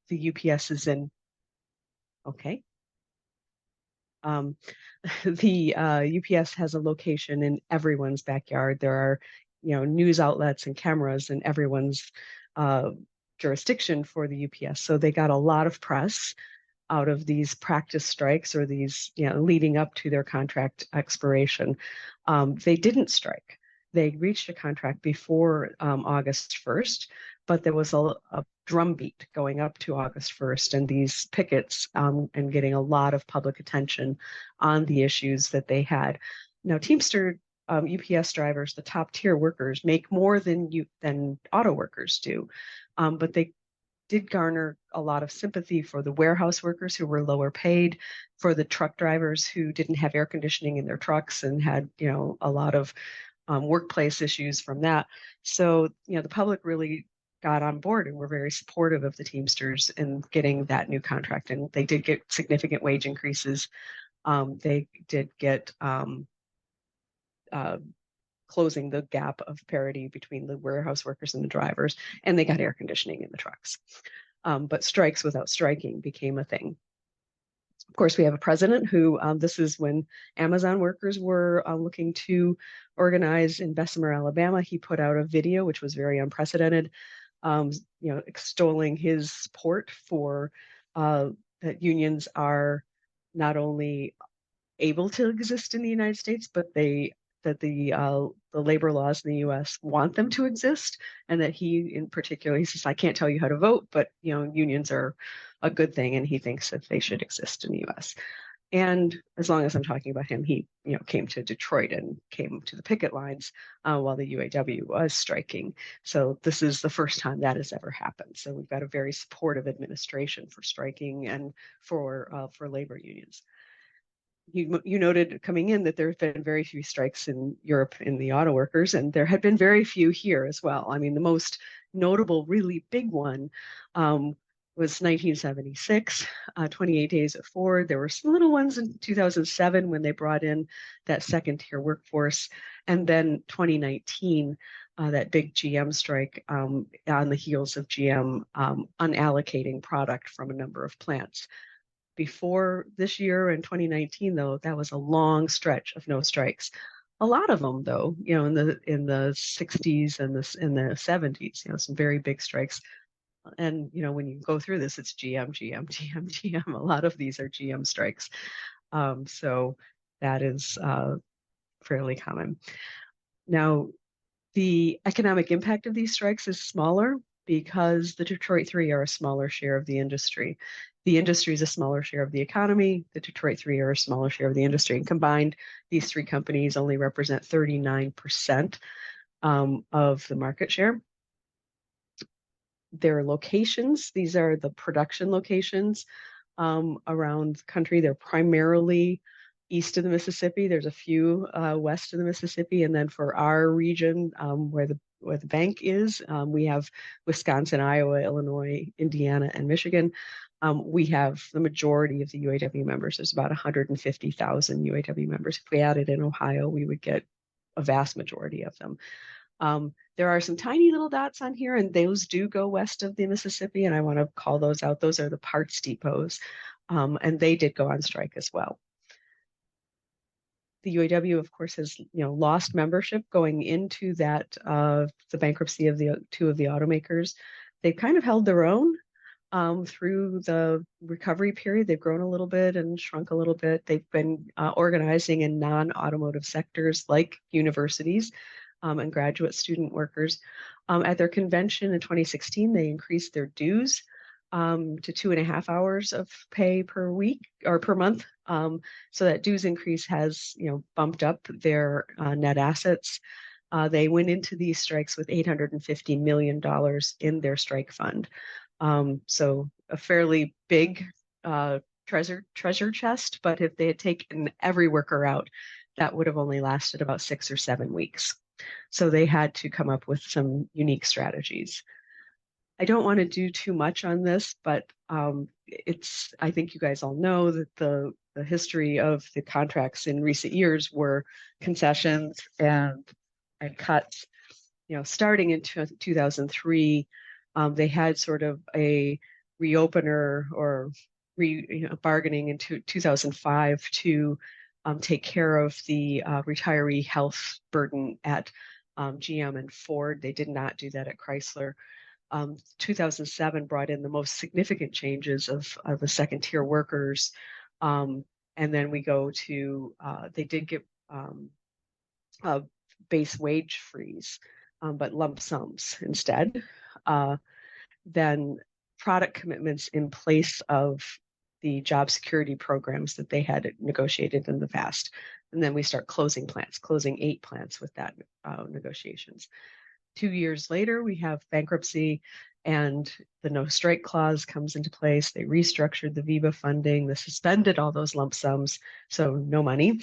the UPS is in. Okay. The UPS has a location in everyone's backyard. There are, news outlets and cameras in everyone's uh, jurisdiction for the UPS. So they got a lot of press out of these practice strikes or these, leading up to their contract expiration. They didn't strike. They reached a contract before August 1st, but there was a drumbeat going up to August 1st and these pickets and getting a lot of public attention on the issues that they had. Now, Teamster UPS drivers, the top tier workers, make more than auto workers do, but they did garner a lot of sympathy for the warehouse workers who were lower paid, for the truck drivers who didn't have air conditioning in their trucks and had, a lot of workplace issues from that. So, the public really got on board and were very supportive of the Teamsters in getting that new contract. And they did get significant wage increases. They did get closing the gap of parity between the warehouse workers and the drivers, and they got air conditioning in the trucks. But strikes without striking became a thing. Of course, we have a president who, this is when Amazon workers were looking to organize in Bessemer, Alabama. He put out a video, which was very unprecedented, extolling his support for that unions are not only able to exist in the United States, but that the labor laws in the U.S. want them to exist, and that he, in particular, he says, I can't tell you how to vote, but unions are a good thing, and he thinks that they should exist in the U.S. And as long as I'm talking about him, he came to Detroit and came to the picket lines while the UAW was striking. So this is the first time that has ever happened. So we've got a very supportive administration for striking and for labor unions. You noted coming in that there have been very few strikes in Europe in the auto workers, and there had been very few here as well. I mean, the most notable, really big one was 1976, 28 days at Ford. There were some little ones in 2007 when they brought in that second tier workforce. And then 2019, that big GM strike on the heels of GM unallocating product from a number of plants. Before this year in 2019, though, that was a long stretch of no strikes. A lot of them, though, in the 60s and in the 70s, some very big strikes. And when you go through this, it's GM, GM, GM, GM. A lot of these are GM strikes, so that is fairly common. Now, the economic impact of these strikes is smaller because the Detroit Three are a smaller share of the industry. The industry is a smaller share of the economy. The Detroit Three are a smaller share of the industry. And combined, these three companies only represent 39% of the market share. Their locations, these are the production locations around the country. They're primarily east of the Mississippi. There's a few west of the Mississippi. And then for our region, where the bank is, we have Wisconsin, Iowa, Illinois, Indiana, and Michigan. We have the majority of the UAW members. There's about 150,000 UAW members. If we added in Ohio, we would get a vast majority of them. There are some tiny little dots on here, and those do go west of the Mississippi, and I want to call those out. Those are the parts depots, and they did go on strike as well. The UAW, of course, has lost membership going into that the bankruptcy of the two of the automakers. They've kind of held their own through the recovery period. They've grown a little bit and shrunk a little bit. They've been organizing in non-automotive sectors like universities and graduate student workers. At their convention in 2016, they increased their dues to 2.5 hours of pay per week or per month. So that dues increase has, bumped up their net assets. They went into these strikes with $850 million in their strike fund. So a fairly big treasure chest, but if they had taken every worker out, that would have only lasted about 6 or 7 weeks. So they had to come up with some unique strategies. I don't want to do too much on this, but I think you guys all know that the history of the contracts in recent years were concessions and cuts. Starting in 2003, they had sort of a reopener or bargaining in 2005 to take care of the retiree health burden at GM and Ford. They did not do that at Chrysler. 2007 brought in the most significant changes of the second tier workers. And then we go to, they did get a base wage freeze, but lump sums instead. Then product commitments in place of the job security programs that they had negotiated in the past. And then we start closing plants, closing 8 plants with that negotiations. 2 years later, we have bankruptcy and the no strike clause comes into place. They restructured the VEBA funding, they suspended all those lump sums, so no money.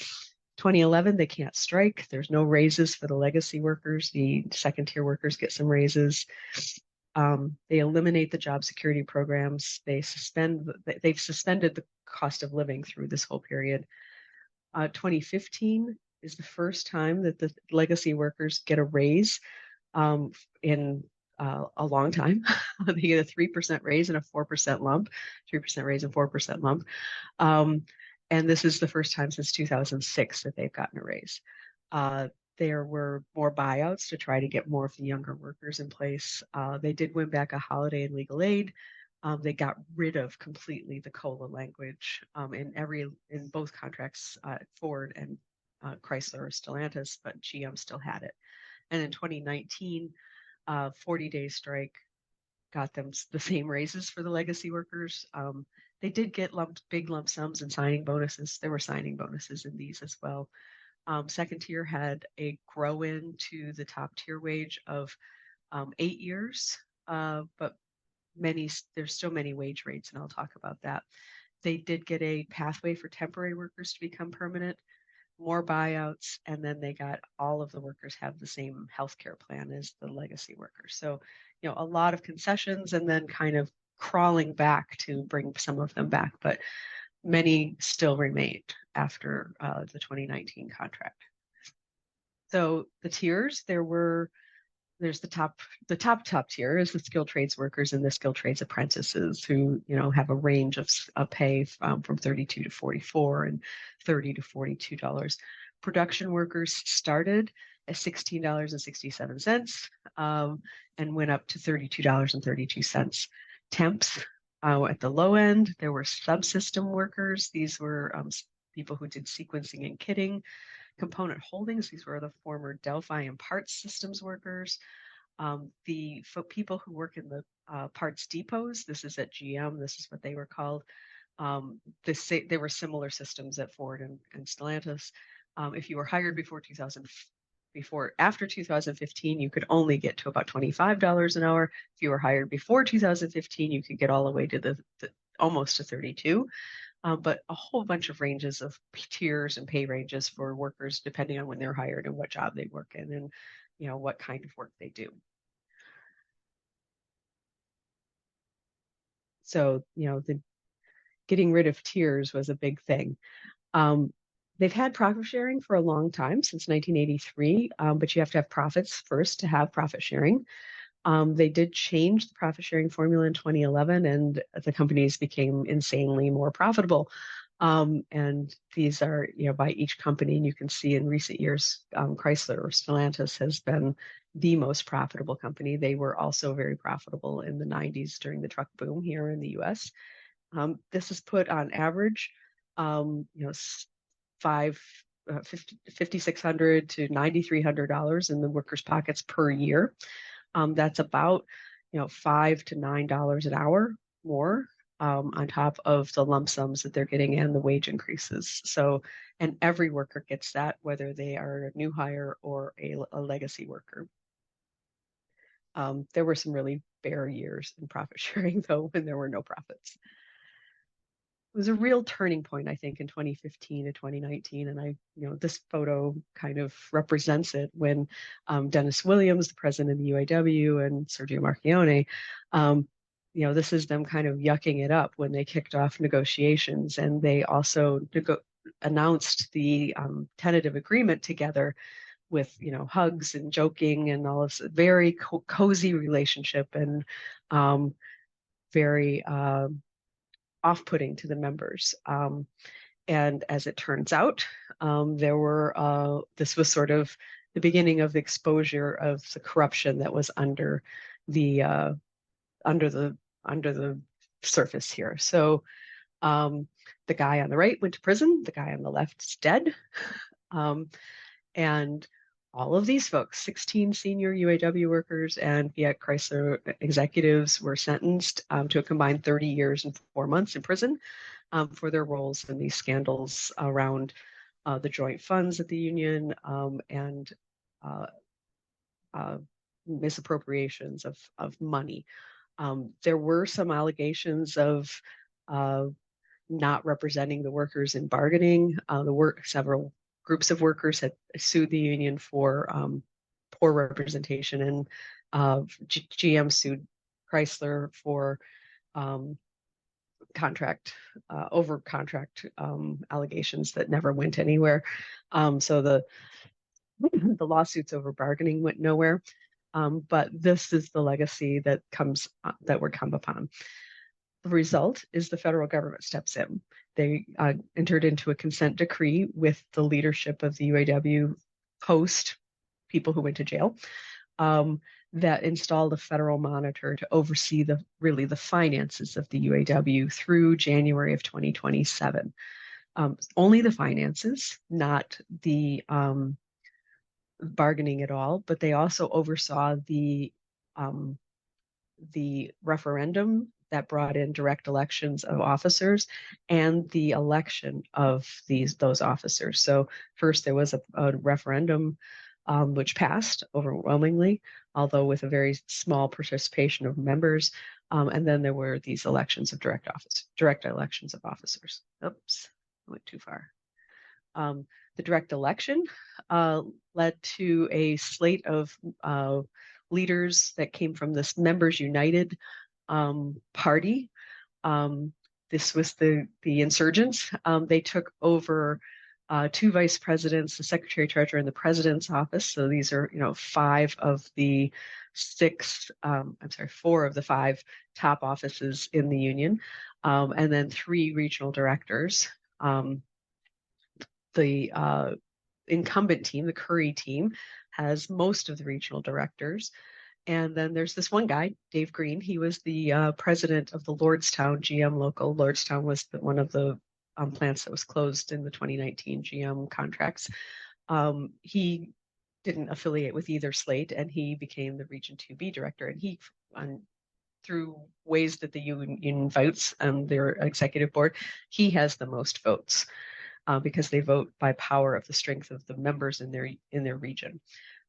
2011, they can't strike. There's no raises for the legacy workers. The second tier workers get some raises. They eliminate the job security programs. They've suspended the cost of living through this whole period. 2015 is the first time that the legacy workers get a raise in a long time. They get a 3% raise and a 4% lump, 3% raise and 4% lump. And this is the first time since 2006 that they've gotten a raise. There were more buyouts to try to get more of the younger workers in place. They did win back a holiday and legal aid. They got rid of completely the COLA language in both contracts, Ford and Chrysler or Stellantis, but GM still had it. And in 2019, 40-day strike got them the same raises for the legacy workers. They did get big lump sums and signing bonuses. There were signing bonuses in these as well. Second tier had a grow in to the top tier wage of 8 years, but there's still many wage rates, and I'll talk about that. They did get a pathway for temporary workers to become permanent, more buyouts, and then they got all of the workers have the same healthcare plan as the legacy workers. So, a lot of concessions and then kind of crawling back to bring some of them back, but many still remained after the 2019 contract. So the tiers, there's the top tier is the skilled trades workers and the skilled trades apprentices who, have a range of pay from 32 to 44 and $30 to $42. Production workers started at $16.67 and went up to $32.32. Temps at the low end, there were subsystem workers. These were people who did sequencing and kitting. Component holdings, these were the former Delphi and parts systems workers. The people who work in the parts depots, this is at GM, this is what they were called. They were similar systems at Ford and Stellantis. If you were hired after 2015, you could only get to about $25 an hour. If you were hired before 2015, you could get all the way to almost to 32. But a whole bunch of ranges of tiers and pay ranges for workers, depending on when they're hired and what job they work in and, what kind of work they do. So, the getting rid of tiers was a big thing. They've had profit sharing for a long time, since 1983, but you have to have profits first to have profit sharing. They did change the profit sharing formula in 2011, and the companies became insanely more profitable. And these are, by each company, and you can see in recent years, Chrysler or Stellantis has been the most profitable company. They were also very profitable in the 90s during the truck boom here in the US. This is put on average, $5,600 to $9,300 in the workers' pockets per year. That's about, $5 to $9 an hour more on top of the lump sums that they're getting and the wage increases. So, and every worker gets that, whether they are a new hire or a legacy worker. There were some really bare years in profit sharing, though, when there were no profits. It was a real turning point, I think, in 2015 to 2019. And this photo kind of represents it when Dennis Williams, the president of the UAW, and Sergio Marchionne, this is them kind of yucking it up when they kicked off negotiations. And they also announced the tentative agreement together with, hugs and joking and all this very cozy relationship. And very off-putting to the members. And as it turns out, this was sort of the beginning of the exposure of the corruption that was under the under the surface here. So the guy on the right went to prison. The guy on the left is dead. And all of these folks, 16 senior UAW workers and Fiat Chrysler executives, were sentenced to a combined 30 years and 4 months in prison for their roles in these scandals around the joint funds at the union and misappropriations of money. There were some allegations of not representing the workers in bargaining. Several groups of workers had sued the union for poor representation, and GM sued Chrysler for over contract allegations that never went anywhere. So the lawsuits over bargaining went nowhere. But this is the legacy that we're come upon. The result is the federal government steps in. They entered into a consent decree with the leadership of the UAW post people who went to jail that installed a federal monitor to oversee the finances of the UAW through January of 2027. Only the finances, not the bargaining at all, but they also oversaw the referendum that brought in direct elections of officers and the election of those officers. So first there was a referendum which passed overwhelmingly, although with a very small participation of members. And then there were these elections of direct elections of officers. Oops, I went too far. The direct election led to a slate of leaders that came from this Members United party. This was the insurgents. They took over 2 vice presidents, the secretary treasurer, and the president's office. So these are 4 of the 5 top offices in the union, and then 3 regional directors. The incumbent team, the Curry team, has most of the regional directors. And then there's this one guy, Dave Green. He was the president of the Lordstown GM local. Lordstown was one of the plants that was closed in the 2019 GM contracts. He didn't affiliate with either slate, and he became the Region 2B director. And he, through ways that the union votes and their executive board, he has the most votes because they vote by power of the strength of the members in their region.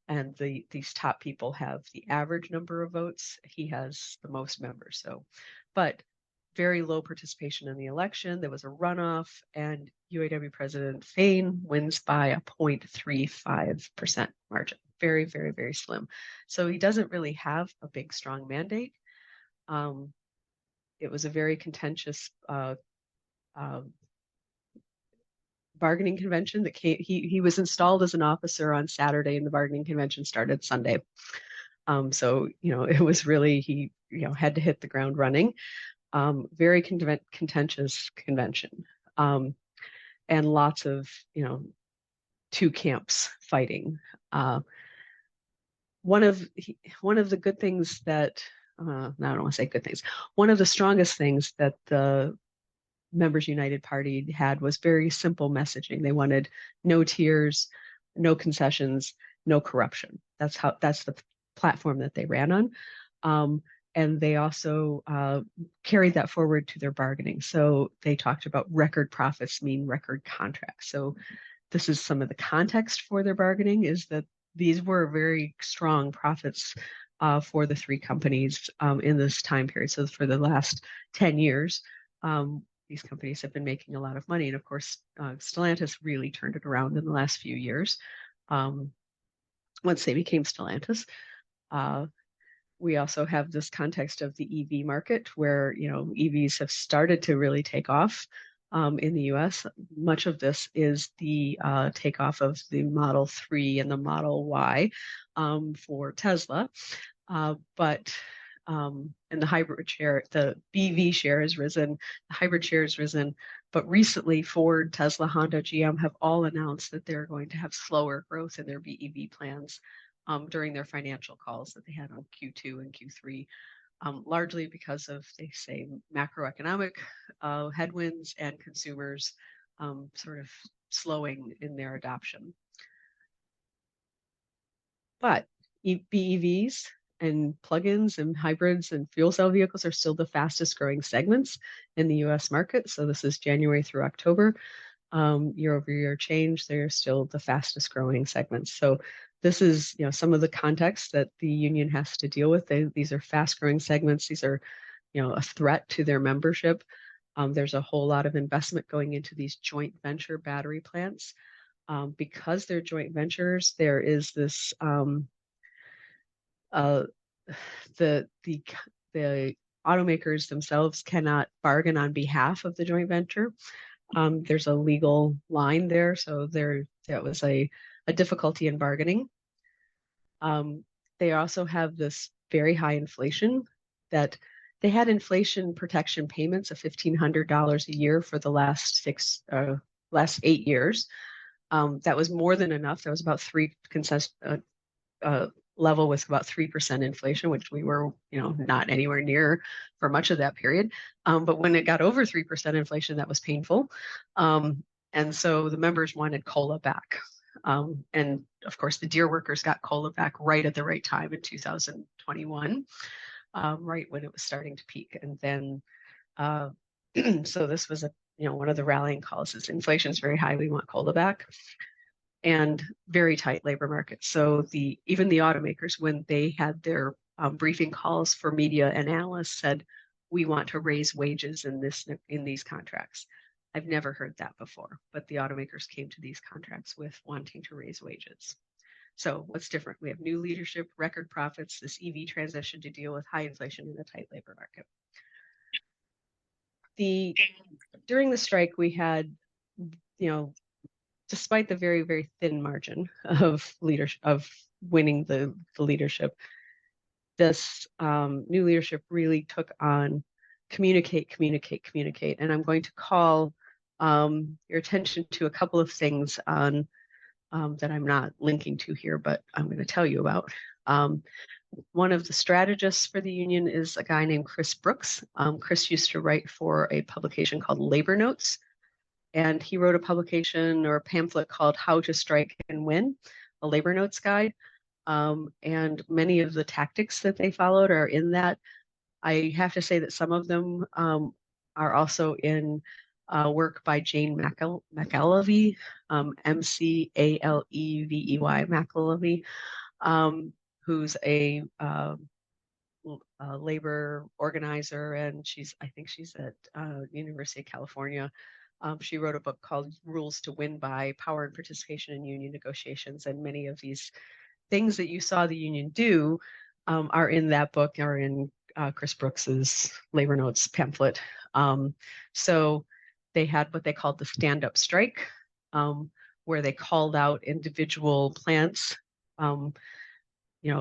And these top people have the average number of votes. He has the most members. But very low participation in the election. There was a runoff, and UAW President Fain wins by a 0.35% margin. Very, very, very slim. So he doesn't really have a big, strong mandate. It was a very contentious bargaining convention that he was installed as an officer on Saturday, and the bargaining convention started Sunday. So it was really, he had to hit the ground running. Very contentious convention, and lots of 2 camps fighting. One of the good things that no, I don't want to say good things. One of the strongest things that the Members United Party had was very simple messaging. They wanted no tiers, no concessions, no corruption. That's the platform that they ran on. And they also carried that forward to their bargaining. So they talked about record profits mean record contracts. So this is some of the context for their bargaining, is that these were very strong profits for the 3 companies in this time period. So for the last 10 years, these companies have been making a lot of money. And of course, Stellantis really turned it around in the last few years. Once they became Stellantis, we also have this context of the EV market where, EVs have started to really take off in the US. Much of this is the takeoff of the Model 3 and the Model Y for Tesla. But and the hybrid share, the BV share has risen, the hybrid share has risen. But recently, Ford, Tesla, Honda, GM have all announced that they're going to have slower growth in their BEV plans during their financial calls that they had on Q2 and Q3, largely because of, they say, macroeconomic headwinds and consumers sort of slowing in their adoption. But BEVs and plug-ins and hybrids and fuel cell vehicles are still the fastest growing segments in the US market. So this is January through October. Year over year change, they're still the fastest growing segments. So this is, some of the context that the union has to deal with. These are fast growing segments. These are, a threat to their membership. There's a whole lot of investment going into these joint venture battery plants. Because they're joint ventures, there is this the automakers themselves cannot bargain on behalf of the joint venture. There's a legal line there, so that was a difficulty in bargaining. They also have this very high inflation that they had inflation protection payments of $1,500 a year for the last 8 years. That was more than enough. That was about level with about 3% inflation, which we were, not anywhere near for much of that period. But when it got over 3% inflation, that was painful. And so the members wanted COLA back. And of course, the Deere workers got COLA back right at the right time in 2021, right when it was starting to peak. And then, so this was one of the rallying calls is inflation is very high. We want COLA back. And very tight labor market. So even the automakers, when they had their briefing calls for media and analysts, said, we want to raise wages in these contracts. I've never heard that before, but the automakers came to these contracts with wanting to raise wages. So what's different? We have new leadership, record profits, this EV transition to deal with high inflation in a tight labor market. During the strike, we had, despite the very, very thin margin of leadership, of winning the leadership, this new leadership really took on communicate. And I'm going to call your attention to a couple of things on that I'm not linking to here, but I'm going to tell you about. One of the strategists for the union is a guy named Chris Brooks. Chris used to write for a publication called Labor Notes. And he wrote a publication or a pamphlet called How to Strike and Win, a labor notes guide. And many of the tactics that they followed are in that. I have to say that some of them are also in work by Jane McAlevey, McAlevey, McAlevey, who's a labor organizer, and I think she's at University of California. She wrote a book called Rules to Win By, Power and Participation in Union Negotiations. And many of these things that you saw the union do are in that book, or in Chris Brooks's Labor Notes pamphlet. So they had what they called the stand-up strike, where they called out individual plants,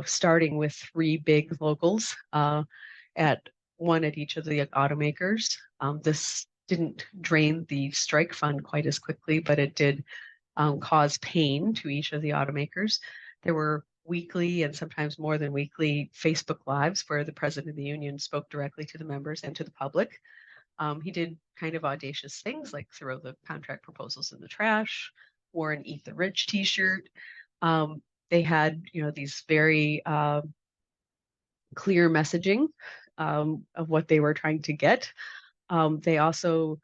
starting with 3 big locals, at each of the automakers. This didn't drain the strike fund quite as quickly, but it did cause pain to each of the automakers. There were weekly and sometimes more than weekly Facebook Lives where the president of the union spoke directly to the members and to the public. He did kind of audacious things like throw the contract proposals in the trash, wore an Eat the Rich t-shirt. They had, these very clear messaging of what they were trying to get. They also,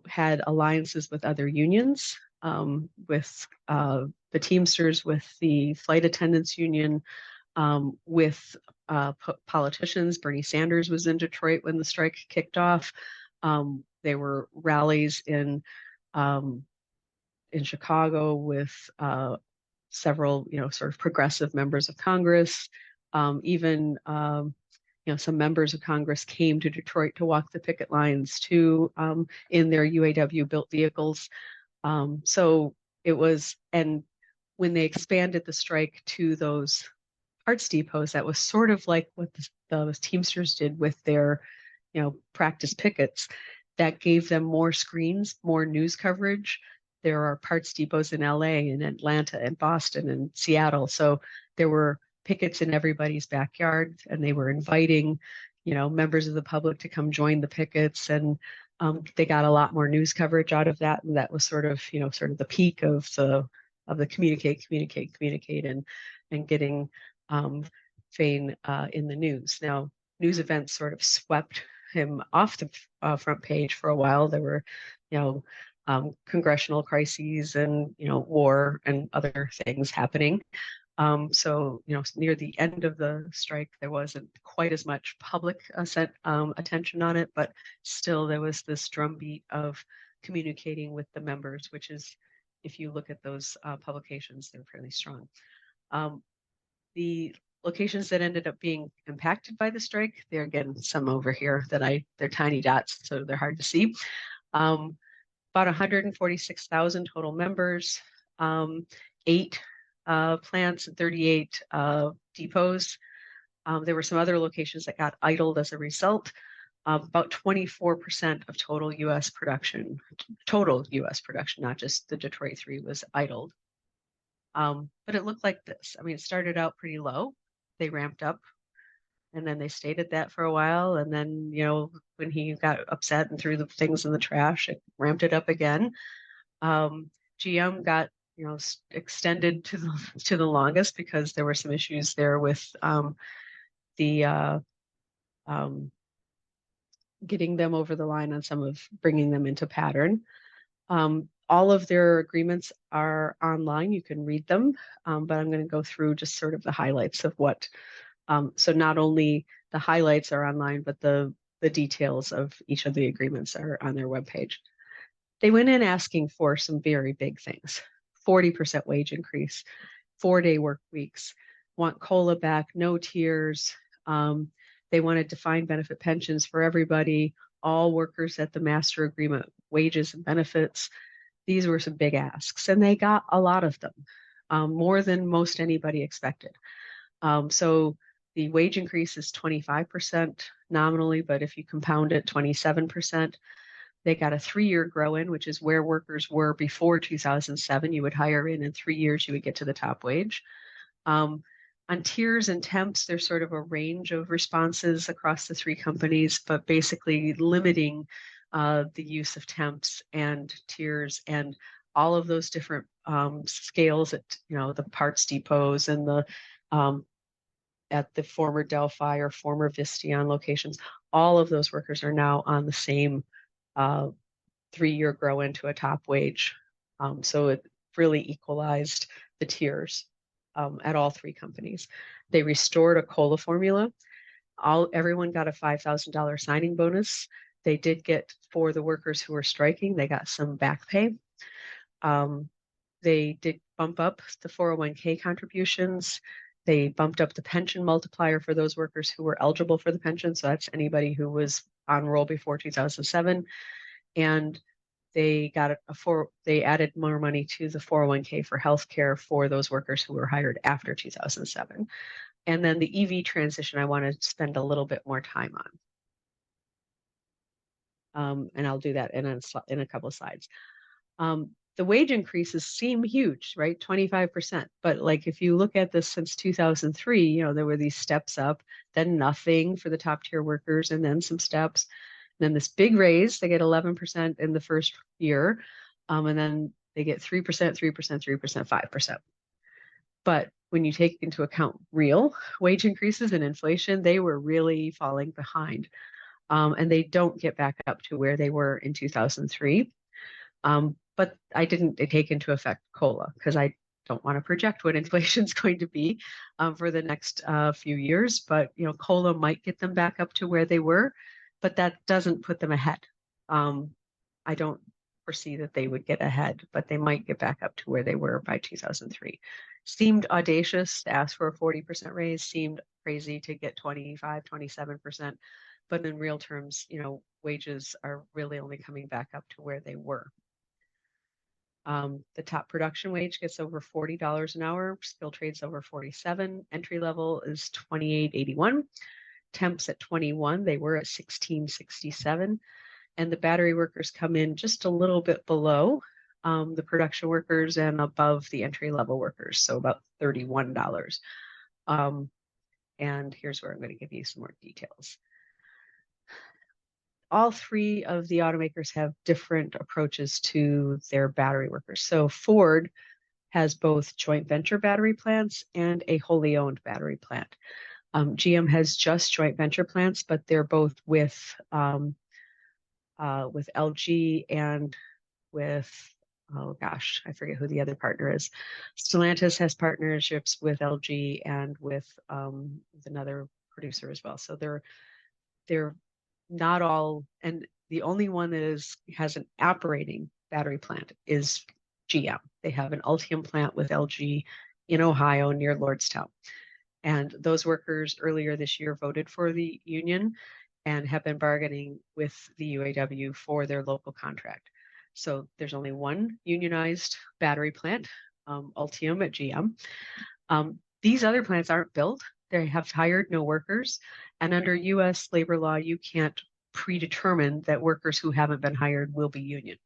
had alliances with other unions, with the Teamsters, with the flight attendants union, with politicians. Bernie Sanders was in Detroit when the strike kicked off. There were rallies in Chicago with several, sort of progressive members of Congress. Even some members of Congress came to Detroit to walk the picket lines too, in their UAW built vehicles. So it was, and when they expanded the strike to those parts depots that was sort of like what the Teamsters did with their, practice pickets that gave them more screens, more news coverage. There are parts depots in LA and Atlanta and Boston and Seattle. So there were pickets in everybody's backyard, and they were inviting, members of the public to come join the pickets. And they got a lot more news coverage out of that. And that was sort of the peak of the communicate, and getting Fain in the news. Now, news events sort of swept him off the front page for a while. There were, congressional crises and, war and other things happening. So, near the end of the strike, there wasn't quite as much public attention on it, but still there was this drumbeat of communicating with the members, which is, if you look at those publications, they're fairly strong. The locations that ended up being impacted by the strike, there again, some over here they're tiny dots, so they're hard to see. About 146,000 total members, 8 plants and 38 depots. There were some other locations that got idled as a result. About 24% of total U.S. production, not just the Detroit 3, was idled. But it looked like this. I mean, it started out pretty low. They ramped up, and then they stayed at that for a while. And then, when he got upset and threw the things in the trash, it ramped it up again. GM got, extended to the longest because there were some issues there with the getting them over the line on some of bringing them into pattern. All of their agreements are online. You can read them, but I'm going to go through just sort of the highlights of what. So not only the highlights are online, but the details of each of the agreements are on their webpage. They went in asking for some very big things: 40% wage increase, 4-day work weeks, want COLA back, no tiers. They wanted defined benefit pensions for everybody, all workers at the master agreement wages and benefits. These were some big asks, and they got a lot of them, more than most anybody expected. So the wage increase is 25% nominally, but if you compound it, 27%. They got a 3-year grow-in, which is where workers were before 2007. You would hire in 3 years, you would get to the top wage. On tiers and temps, there's sort of a range of responses across the 3 companies, but basically limiting the use of temps and tiers and all of those different scales at the parts depots and the at the former Delphi or former Visteon locations. All of those workers are now on the same 3-year grow into a top wage. So it really equalized the tiers at all 3 companies. They restored a COLA formula. Everyone got a $5,000 signing bonus. They did get, for the workers who were striking, they got some back pay. They did bump up the 401k contributions. They bumped up the pension multiplier for those workers who were eligible for the pension. So that's anybody who was on roll before 2007. And they got they added more money to the 401k for healthcare for those workers who were hired after 2007. And then the EV transition, I want to spend a little bit more time on. And I'll do that in a couple of slides. The wage increases seem huge, right? 25%. But like if you look at this since 2003, there were these steps up, then nothing for the top tier workers, and then some steps. And then this big raise, they get 11% in the first year. And then they get 3%, 3%, 3%, 5%. But when you take into account real wage increases and inflation, they were really falling behind. And they don't get back up to where they were in 2003. But I didn't take into effect COLA because I don't want to project what inflation is going to be for the next few years. But COLA might get them back up to where they were, but that doesn't put them ahead. I don't foresee that they would get ahead, but they might get back up to where they were by 2003. Seemed audacious to ask for a 40% raise. Seemed crazy to get 25, 27%. But in real terms, wages are really only coming back up to where they were. The top production wage gets over $40 an hour. Skilled trades over 47. Entry level is 28.81. Temps at 21. They were at 16.67. And the battery workers come in just a little bit below the production workers and above the entry level workers, so about $31. And here's where I'm going to give you some more details. All three of the automakers have different approaches to their battery workers. So Ford has both joint venture battery plants and a wholly owned battery plant. GM has just joint venture plants, but they're both with LG and with, oh gosh, I forget who the other partner is. Stellantis has partnerships with LG and with another producer as well. So they're not all, and the only one that has an operating battery plant is GM. They have an Ultium plant with LG in Ohio near Lordstown. And those workers earlier this year voted for the union and have been bargaining with the UAW for their local contract. So there's only one unionized battery plant, Ultium at GM. These other plants aren't built. They have hired no workers. And under US labor law, you can't predetermine that workers who haven't been hired will be union.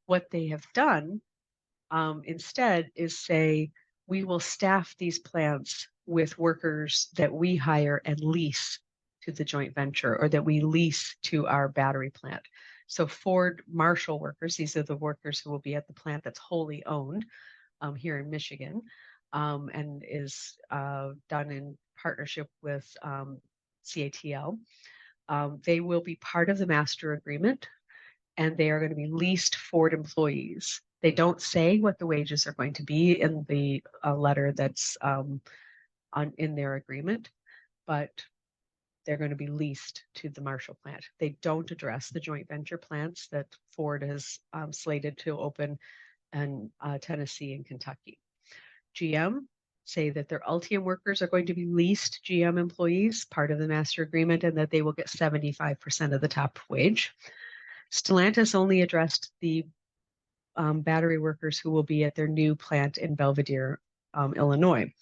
What they have done instead is say, we will staff these plants with workers that we hire and lease to the joint venture or that we lease to our battery plant. So Ford Marshall workers, these are the workers who will be at the plant that's wholly owned here in Michigan and is done in partnership with CATL. They will be part of the master agreement and they are going to be leased Ford employees. They don't say what the wages are going to be in the letter that's in their agreement, but they're going to be leased to the Marshall plant. They don't address the joint venture plants that Ford has slated to open in Tennessee and Kentucky. GM say that their Ultium workers are going to be leased GM employees, part of the master agreement, and that they will get 75% of the top wage. Stellantis only addressed the battery workers who will be at their new plant in Belvidere, Illinois.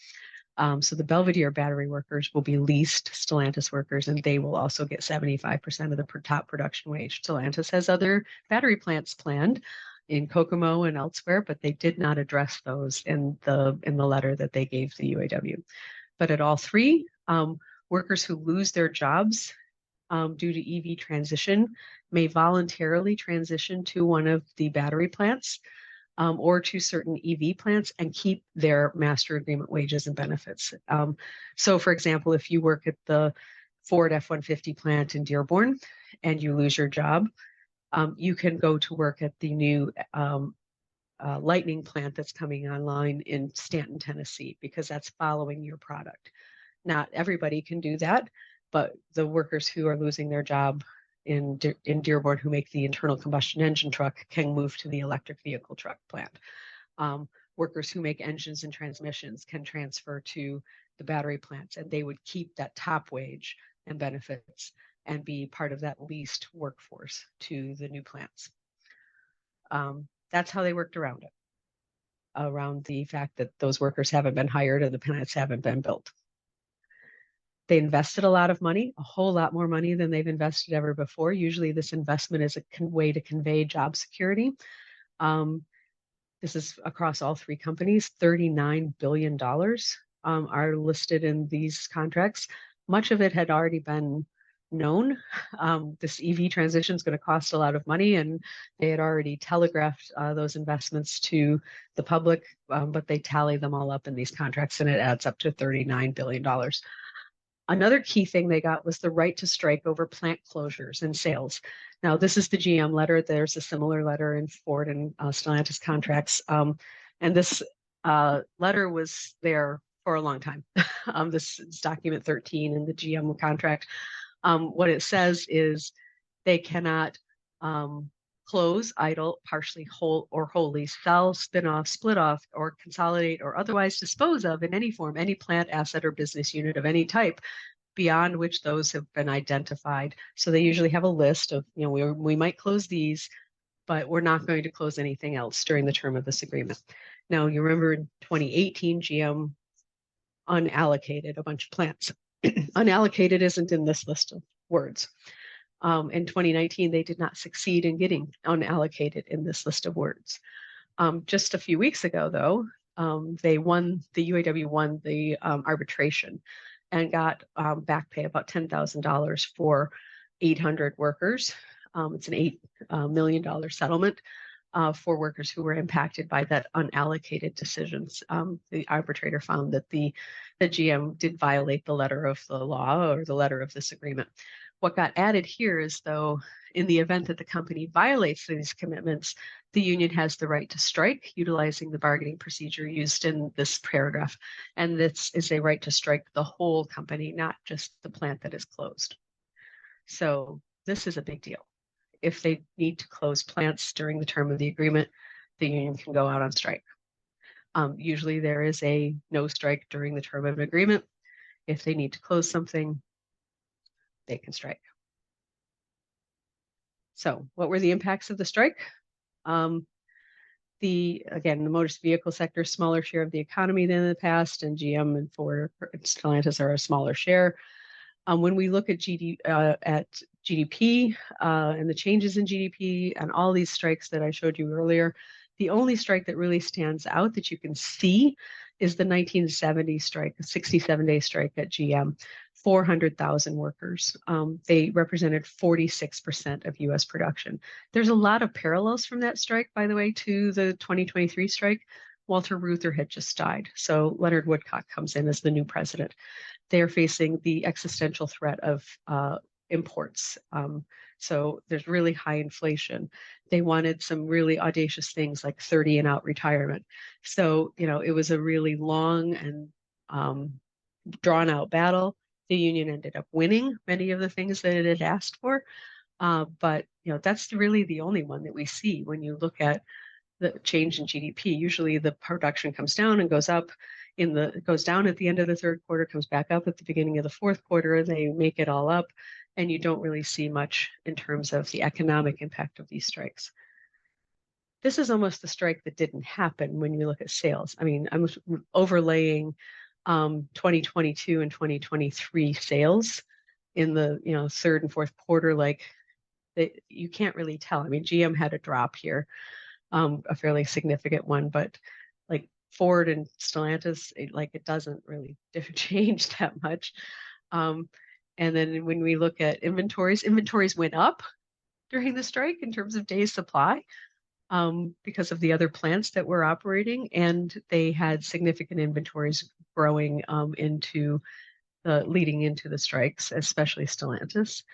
So the Belvidere battery workers will be leased Stellantis workers, and they will also get 75% of the top production wage. Stellantis has other battery plants planned in Kokomo and elsewhere, but they did not address those in the letter that they gave the UAW. But at all three, workers who lose their jobs due to EV transition may voluntarily transition to one of the battery plants or to certain EV plants and keep their master agreement wages and benefits. So for example, if you work at the Ford F-150 plant in Dearborn and you lose your job, you can go to work at the new Lightning plant that's coming online in Stanton, Tennessee, because that's following your product. Not everybody can do that, but the workers who are losing their job in Dearborn who make the internal combustion engine truck can move to the electric vehicle truck plant. Workers who make engines and transmissions can transfer to the battery plants, and they would keep that top wage and benefits and be part of that leased workforce to the new plants. That's how they worked around it, around the fact that those workers haven't been hired and the plants haven't been built. They invested a lot of money, a whole lot more money than they've invested ever before. Usually this investment is a way to convey job security. This is across all three companies. $39 billion are listed in these contracts. Much of it had already been known. This EV transition is going to cost a lot of money, and they had already telegraphed those investments to the public, but they tally them all up in these contracts, and it adds up to $39 billion. Another key thing they got was the right to strike over plant closures and sales. Now, this is the GM letter. There's a similar letter in Ford and Stellantis contracts. And this letter was there for a long time. This is document 13 in the GM contract. What it says is they cannot close, idle, partially, whole, or wholly, sell, spin off, split off, or consolidate, or otherwise dispose of in any form, any plant, asset, or business unit of any type beyond which those have been identified. So they usually have a list of, we might close these, but we're not going to close anything else during the term of this agreement. Now, you remember in 2018, GM unallocated a bunch of plants. Unallocated isn't in this list of words. In 2019, they did not succeed in getting unallocated in this list of words. Just a few weeks ago, though, the UAW won the arbitration and got back pay about $10,000 for 800 workers. It's an $8 million settlement for workers who were impacted by that unallocated decisions. The arbitrator found that the GM did violate the letter of the law or the letter of this agreement. What got added here is, though, in the event that the company violates these commitments, the union has the right to strike, utilizing the bargaining procedure used in this paragraph. And this is a right to strike the whole company, not just the plant that is closed. So this is a big deal. If they need to close plants during the term of the agreement, the union can go out on strike. Usually there is a no strike during the term of an agreement. If they need to close something, they can strike. So what were the impacts of the strike? Again, the motor vehicle sector, smaller share of the economy than in the past, and GM and Ford and Stellantis are a smaller share. When we look at GDP and the changes in GDP and all these strikes that I showed you earlier, the only strike that really stands out that you can see is the 1970 strike, a 67-day strike at GM, 400,000 workers. They represented 46% of US production. There's a lot of parallels from that strike, by the way, to the 2023 strike. Walter Reuther had just died, so Leonard Woodcock comes in as the new president. They're facing the existential threat of imports. So there's really high inflation. They wanted some really audacious things like 30 and out retirement. So, it was a really long and drawn out battle. The union ended up winning many of the things that it had asked for. But, that's really the only one that we see when you look at the change in GDP. Usually the production comes down and goes up. Goes down at the end of the third quarter, comes back up at the beginning of the fourth quarter. They make it all up, and you don't really see much in terms of the economic impact of these strikes. This is almost the strike that didn't happen when you look at sales. I mean, I'm overlaying 2022 and 2023 sales in the third and fourth quarter. You can't really tell. I mean, GM had a drop here, a fairly significant one, but like Ford and Stellantis, it doesn't really change that much. And then when we look at inventories went up during the strike in terms of days supply because of the other plants that were operating, and they had significant inventories growing leading into the strikes, especially Stellantis.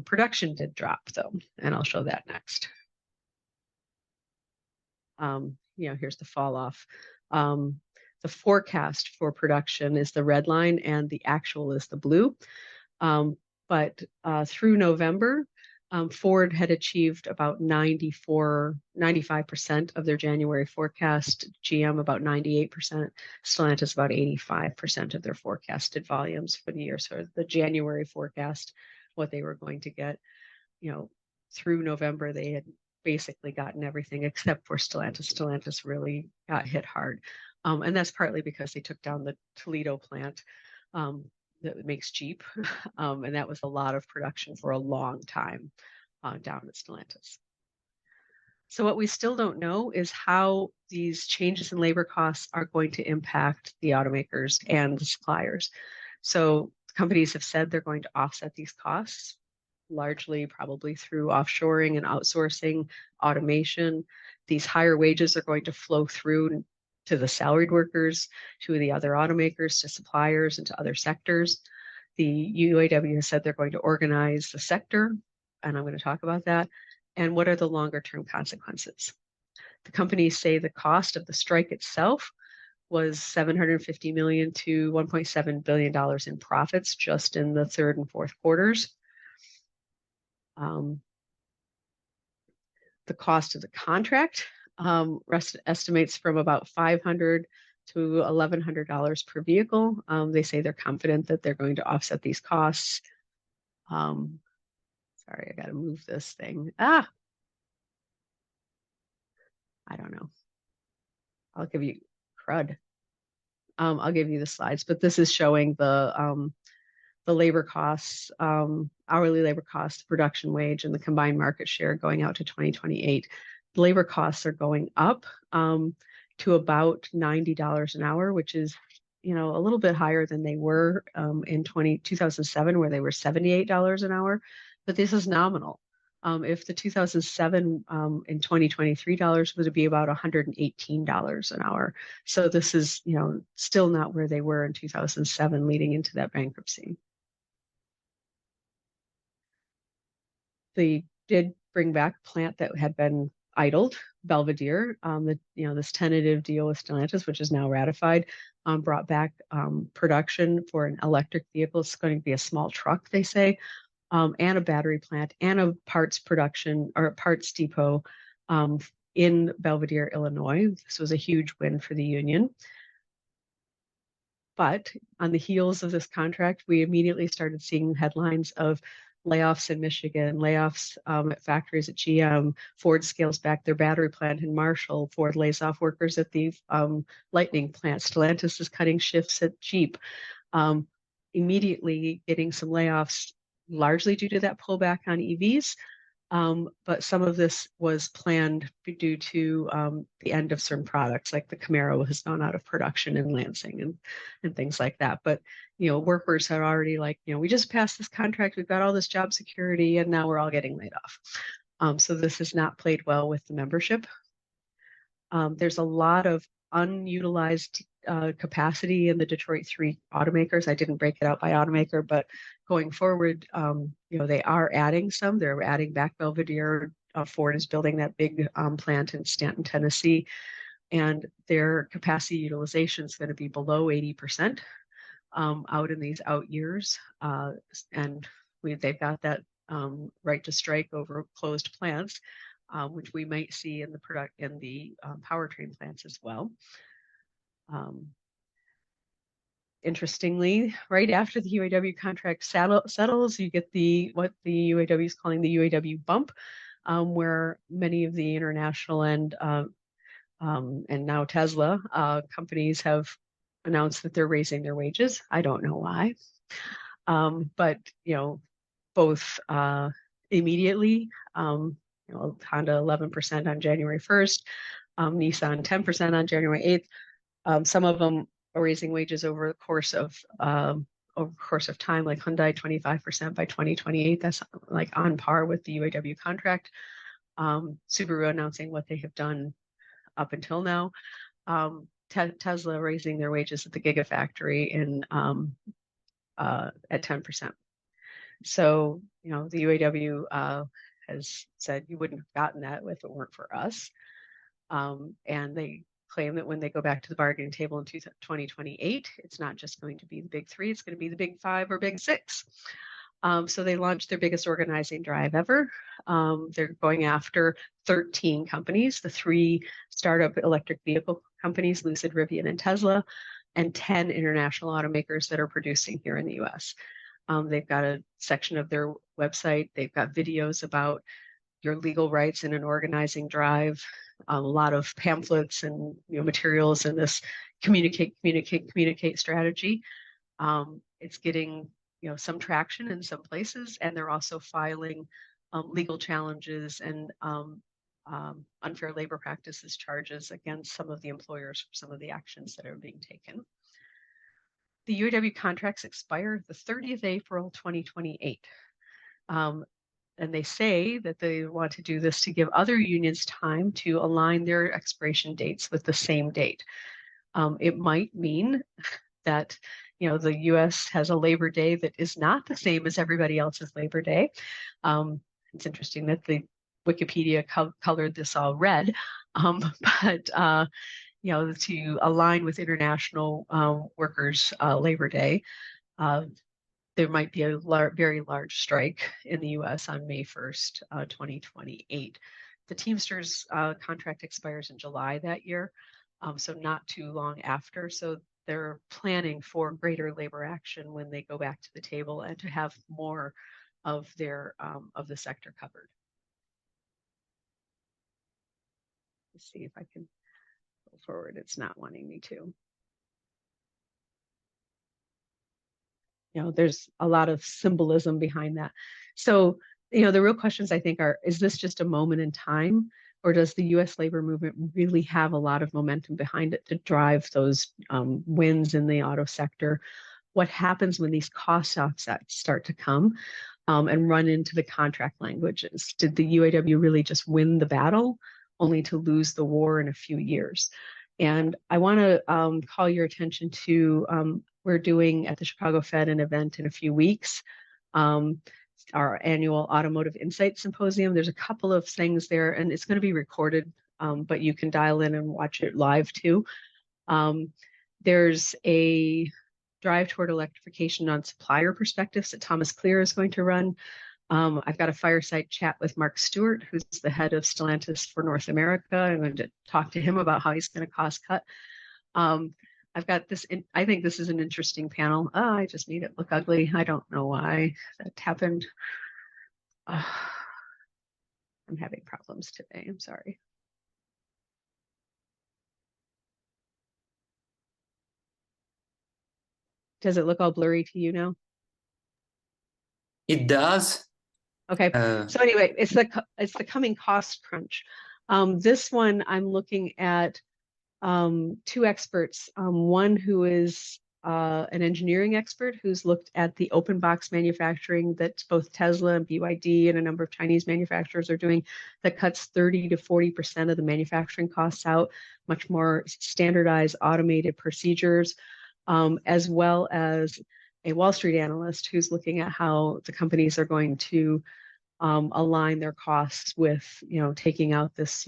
Production did drop though, and I'll show that next. Here's the fall off. The forecast for production is the red line and the actual is the blue. But through November, Ford had achieved about 95% of their January forecast, GM about 98%, Stellantis about 85% of their forecasted volumes for the year. So the January forecast, what they were going to get, through November, they had basically gotten everything except for Stellantis. Stellantis really got hit hard. And that's partly because they took down the Toledo plant that makes Jeep. And that was a lot of production for a long time down at Stellantis. So what we still don't know is how these changes in labor costs are going to impact the automakers and the suppliers. So companies have said they're going to offset these costs, largely probably through offshoring and outsourcing, automation. These higher wages are going to flow through to the salaried workers, to the other automakers, to suppliers, and to other sectors. The UAW has said they're going to organize the sector, and I'm going to talk about that. And what are the longer term consequences? The companies say the cost of the strike itself was $750 million to $1.7 billion in profits just in the third and fourth quarters. The cost of the contract estimates from about $500 to $1,100 per vehicle. They say they're confident that they're going to offset these costs. Sorry, I got to move this thing. I don't know. I'll give you crud. I'll give you the slides, but this is showing the labor costs, hourly labor costs, production wage, and the combined market share going out to 2028. The labor costs are going up to about $90 an hour, which is, a little bit higher than they were in 2007, where they were $78 an hour. But this is nominal. If the 2007 in 2023 dollars would be about $118 an hour. So this is, still not where they were in 2007 leading into that bankruptcy. They did bring back a plant that had been idled, Belvidere. This tentative deal with Stellantis, which is now ratified, brought back production for an electric vehicle. It's going to be a small truck, they say, and a battery plant and a parts production or a parts depot in Belvidere, Illinois. This was a huge win for the union. But on the heels of this contract, we immediately started seeing headlines of layoffs in Michigan, layoffs at factories at GM. Ford scales back their battery plant in Marshall. Ford lays off workers at the Lightning plant. Stellantis is cutting shifts at Jeep. Immediately getting some layoffs, largely due to that pullback on EVs. But some of this was planned due to the end of certain products, like the Camaro has gone out of production in Lansing and things like that. But workers are already like, we just passed this contract, we've got all this job security, and now we're all getting laid off. So this has not played well with the membership. There's a lot of unutilized capacity in the Detroit 3 automakers. I didn't break it out by automaker, but going forward, they are adding some. They're adding back Belvidere. Ford is building that big plant in Stanton, Tennessee, and their capacity utilization is going to be below 80% out in these out years. And they've got that right to strike over closed plants, which we might see in the powertrain plants as well. Interestingly, right after the UAW contract settles, you get what the UAW is calling the UAW bump, where many of the international and now Tesla companies have announced that they're raising their wages. I don't know why, but both immediately. Honda 11% on January 1st, Nissan 10% on January 8th. Some of them are raising wages over the course of time, like Hyundai 25% by 2028. That's like on par with the UAW contract. Subaru announcing what they have done up until now. Tesla raising their wages at the Gigafactory at 10%. So the UAW has said you wouldn't have gotten that if it weren't for us. And they claim that when they go back to the bargaining table in 2028, it's not just going to be the big three, it's going to be the big five or big six. So they launched their biggest organizing drive ever. They're going after 13 companies, the 3 startup electric vehicle companies, Lucid, Rivian, and Tesla, and 10 international automakers that are producing here in the US. They've got a section of their website. They've got videos about your legal rights in an organizing drive, a lot of pamphlets and materials in this communicate strategy. It's getting some traction in some places, and they're also filing legal challenges and unfair labor practices charges against some of the employers for some of the actions that are being taken. The UAW contracts expire the 30th of April 2028. And they say that they want to do this to give other unions time to align their expiration dates with the same date. It might mean that the U.S. has a Labor Day that is not the same as everybody else's Labor Day. It's interesting that the Wikipedia colored this all red, but to align with International Workers' Labor Day, there might be a very large strike in the U.S. on May 1st, 2028. The Teamsters contract expires in July that year, so not too long after. So they're planning for greater labor action when they go back to the table and to have more of their of the sector covered. Let's see if I can go forward. It's not wanting me to. There's a lot of symbolism behind that. So, the real questions I think are, is this just a moment in time, or does the U.S. labor movement really have a lot of momentum behind it to drive those wins in the auto sector? What happens when these cost offsets start to come and run into the contract languages? Did the UAW really just win the battle only to lose the war in a few years? And I want to call your attention to, we're doing at the Chicago Fed an event in a few weeks, our annual Automotive Insight Symposium. There's a couple of things there, and it's going to be recorded, but you can dial in and watch it live too. There's a drive toward electrification on supplier perspectives that Thomas Clear is going to run. I've got a fireside chat with Mark Stewart, who's the head of Stellantis for North America. I'm going to talk to him about how he's going to cost cut. I've got this, I think this is an interesting panel. Oh, I just made it look ugly. I don't know why that happened. I'm having problems today. I'm sorry. Does it look all blurry to you now? It does. Okay. So anyway, it's the coming cost crunch. This one I'm looking at two experts. One who is an engineering expert who's looked at the open box manufacturing that both Tesla and BYD and a number of Chinese manufacturers are doing, that cuts 30 to 40% of the manufacturing costs out, much more standardized automated procedures, as well as a Wall Street analyst who's looking at how the companies are going to align their costs with, taking out this,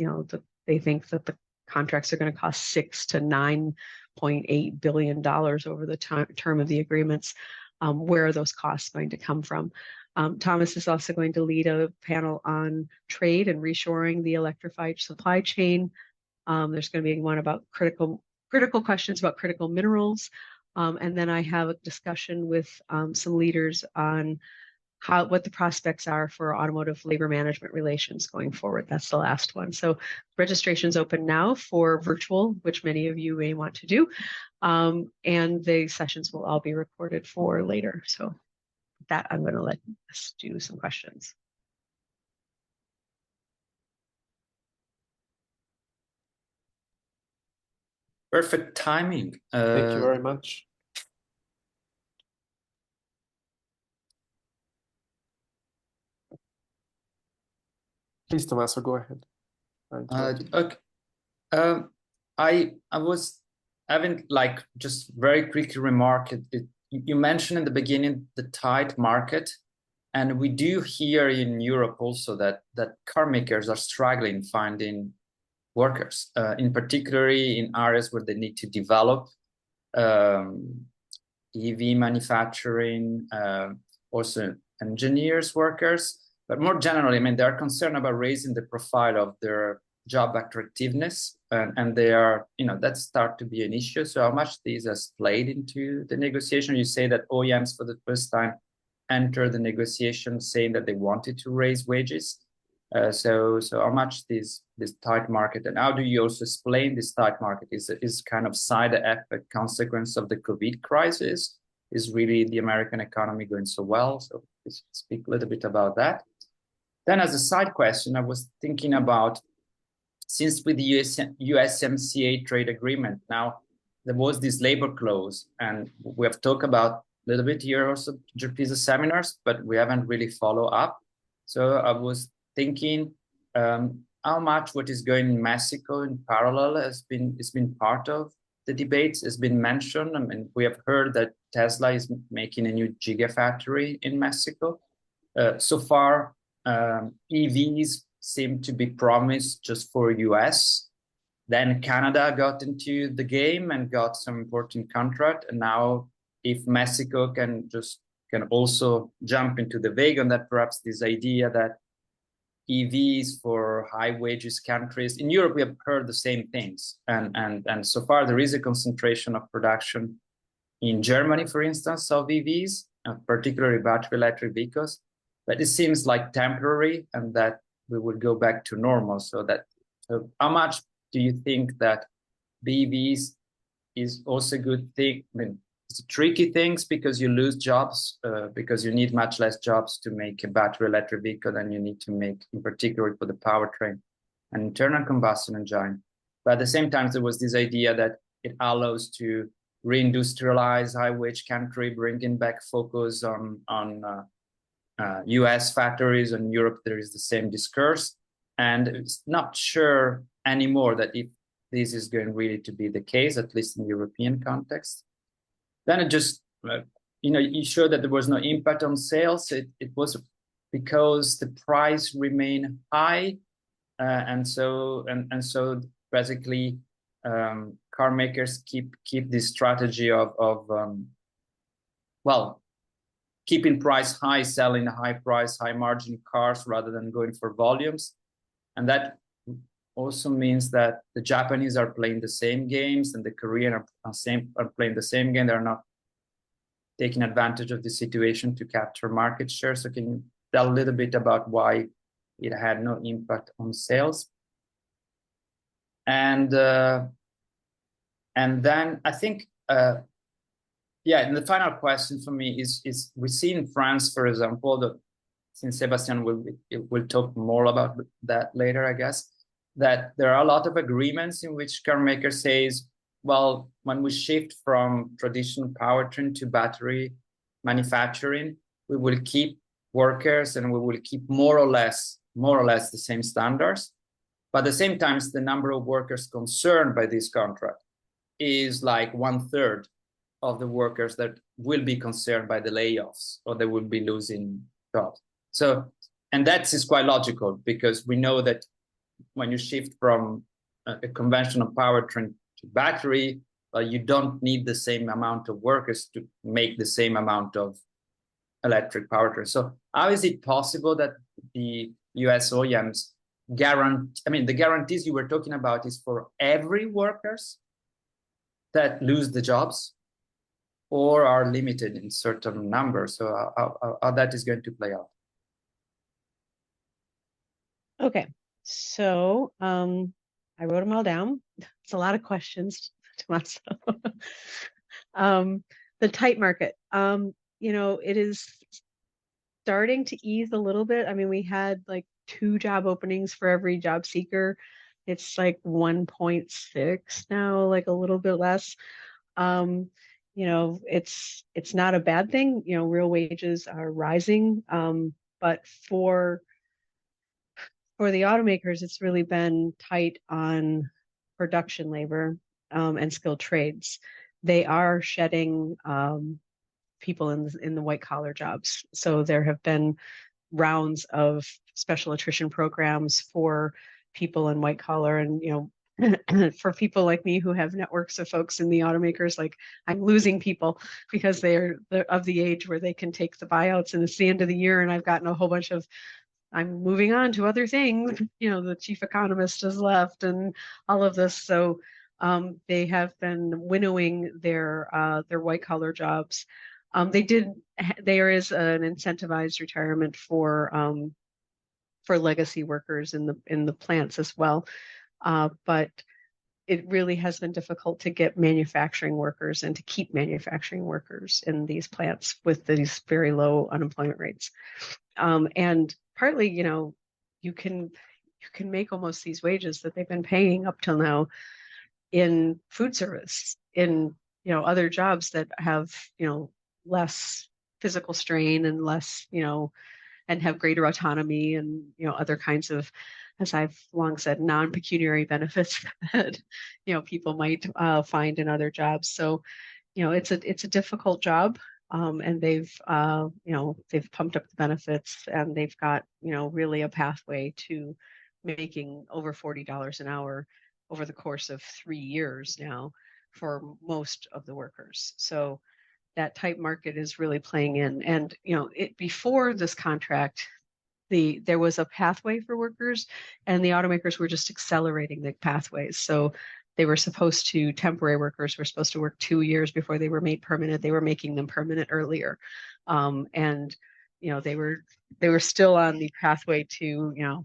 they think that the contracts are going to cost $6 to $9.8 billion over the term of the agreements. Where are those costs going to come from? Thomas is also going to lead a panel on trade and reshoring the electrified supply chain. There's going to be one about critical questions about critical minerals. And then I have a discussion with some leaders on what the prospects are for automotive labor management relations going forward. That's the last one. So registration's open now for virtual, which many of you may want to do. And the sessions will all be recorded for later. So with that, I'm going to let us do some questions. Perfect timing. Thank you very much. Please, Tommaso, go ahead. Okay. I was having just very quickly remark you mentioned in the beginning the tight market, and we do hear in Europe also that car makers are struggling finding workers, in particularly in areas where they need to develop EV manufacturing, also engineers, workers. But more generally, I mean, they're concerned about raising the profile of their job attractiveness, and they are, that start to be an issue. So how much this has played into the negotiation? You say that OEMs for the first time entered the negotiation saying that they wanted to raise wages. So how much this tight market, and how do you also explain this tight market? Is kind of side effect consequence of the COVID crisis? Is really the American economy going so well? So please speak a little bit about that. Then as a side question, I was thinking about, since with the USMCA trade agreement, now there was this labor clause, and we have talked about a little bit here also GP's seminars, but we haven't really followed up. So I was thinking how much what is going in Mexico in parallel has been part of the debates, has been mentioned. I mean, we have heard that Tesla is making a new gigafactory in Mexico. So far, EVs seem to be promised just for US. Then Canada got into the game and got some important contract. And now if Mexico can also jump into the wagon, that perhaps this idea that EVs for high wages countries, in Europe we have heard the same things. And so far there is a concentration of production in Germany, for instance, of EVs, particularly battery electric vehicles. But it seems like temporary, and that we will go back to normal. So how much do you think that BEVs is also a good thing? I mean, it's a tricky things because you lose jobs, because you need much less jobs to make a battery electric vehicle than you need to make, in particular for the powertrain, an internal combustion engine. But at the same time, there was this idea that it allows to reindustrialize high-wage country, bringing back focus on US factories. In Europe, there is the same discourse. And it's not sure anymore that if this is going really to be the case, at least in the European context. Then it just, you showed that there was no impact on sales. It was because the price remained high. And so basically, car makers keep this strategy of keeping price high, selling high price, high margin cars rather than going for volumes. And that also means that the Japanese are playing the same games and the Korean are playing the same game. They're not taking advantage of the situation to capture market share. So can you tell a little bit about why it had no impact on sales? And then I think, and the final question for me is we see in France, for example, since Sebastian will talk more about that later, I guess, that there are a lot of agreements in which car maker says, well, when we shift from traditional powertrain to battery manufacturing, we will keep workers and we will keep more or less the same standards. But at the same time, the number of workers concerned by this contract is like 1/3 of the workers that will be concerned by the layoffs or they will be losing jobs. So, and that is quite logical because we know that when you shift from a conventional powertrain to battery, you don't need the same amount of workers to make the same amount of electric powertrain. So how is it possible that the US OEMs the guarantees you were talking about is for every workers that lose the jobs or are limited in certain numbers? So how that is going to play out? Okay, so I wrote them all down. It's a lot of questions, Tommaso. The tight market, it is starting to ease a little bit. I mean, we had like 2 job openings for every job seeker. It's like 1.6 now, like a little bit less. It's not a bad thing. Real wages are rising, but for the automakers, it's really been tight on production labor and skilled trades. They are shedding people in the white collar jobs. So there have been rounds of special attrition programs for people in white collar, and for people like me who have networks of folks in the automakers, like I'm losing people because they're of the age where they can take the buyouts and it's the end of the year, and I've gotten a whole bunch of I'm moving on to other things. The chief economist has left and all of this. So they have been winnowing their white collar jobs. There is an incentivized retirement for legacy workers in the plants as well. But it really has been difficult to get manufacturing workers and to keep manufacturing workers in these plants with these very low unemployment rates. And partly, you can make almost these wages that they've been paying up till now in food service, in other jobs that have less physical strain and less and have greater autonomy and other kinds of, as I've long said, non-pecuniary benefits that people might find in other jobs. So it's a difficult job. And they've pumped up the benefits, and they've got, really a pathway to making over $40 an hour over the course of 3 years now for most of the workers. So that tight market is really playing in. And, before this contract, there was a pathway for workers, and the automakers were just accelerating the pathways. So temporary workers were supposed to work 2 years before they were made permanent. They were making them permanent earlier. And, they were still on the pathway to,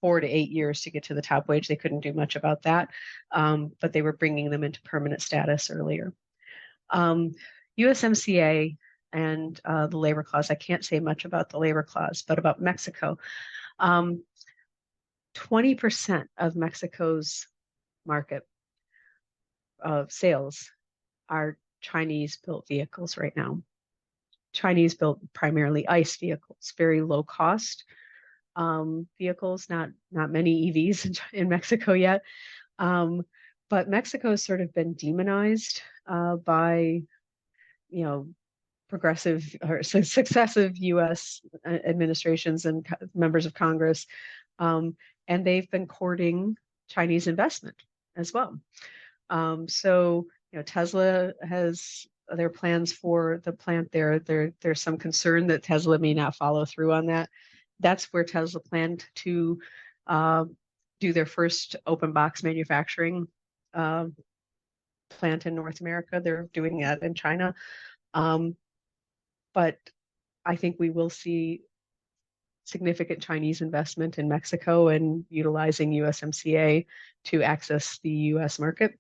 4 to 8 years to get to the top wage. They couldn't do much about that, but they were bringing them into permanent status earlier. USMCA and the labor clause, I can't say much about the labor clause, but about Mexico. 20% of Mexico's market of sales are Chinese-built vehicles right now. Chinese-built primarily ICE vehicles, very low-cost vehicles, not many EVs in Mexico yet. But Mexico has sort of been demonized by, progressive or successive U.S. administrations and members of Congress, and they've been courting Chinese investment as well. So, Tesla has their plans for the plant there. There's some concern that Tesla may not follow through on that. That's where Tesla planned to do their first open box manufacturing plant in North America. They're doing that in China. But I think we will see significant Chinese investment in Mexico and utilizing USMCA to access the US market.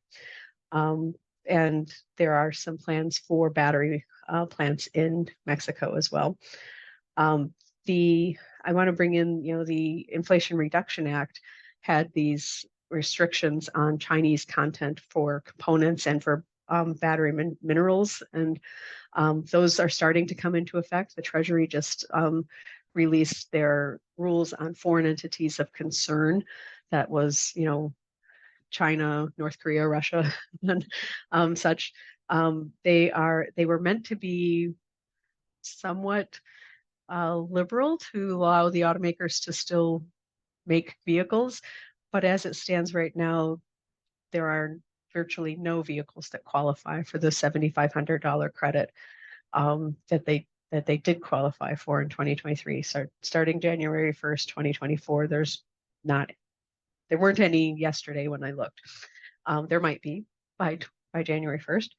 And there are some plans for battery plants in Mexico as well. I want to bring in, the Inflation Reduction Act had these restrictions on Chinese content for components and for battery minerals, and those are starting to come into effect. The Treasury just released their rules on foreign entities of concern. That was, China, North Korea, Russia, and such. They were meant to be somewhat liberal to allow the automakers to still make vehicles, but as it stands right now, there are virtually no vehicles that qualify for the $7,500 credit that they did qualify for in 2023. So starting January 1st, 2024, there weren't any yesterday when I looked. There might be by January 1st.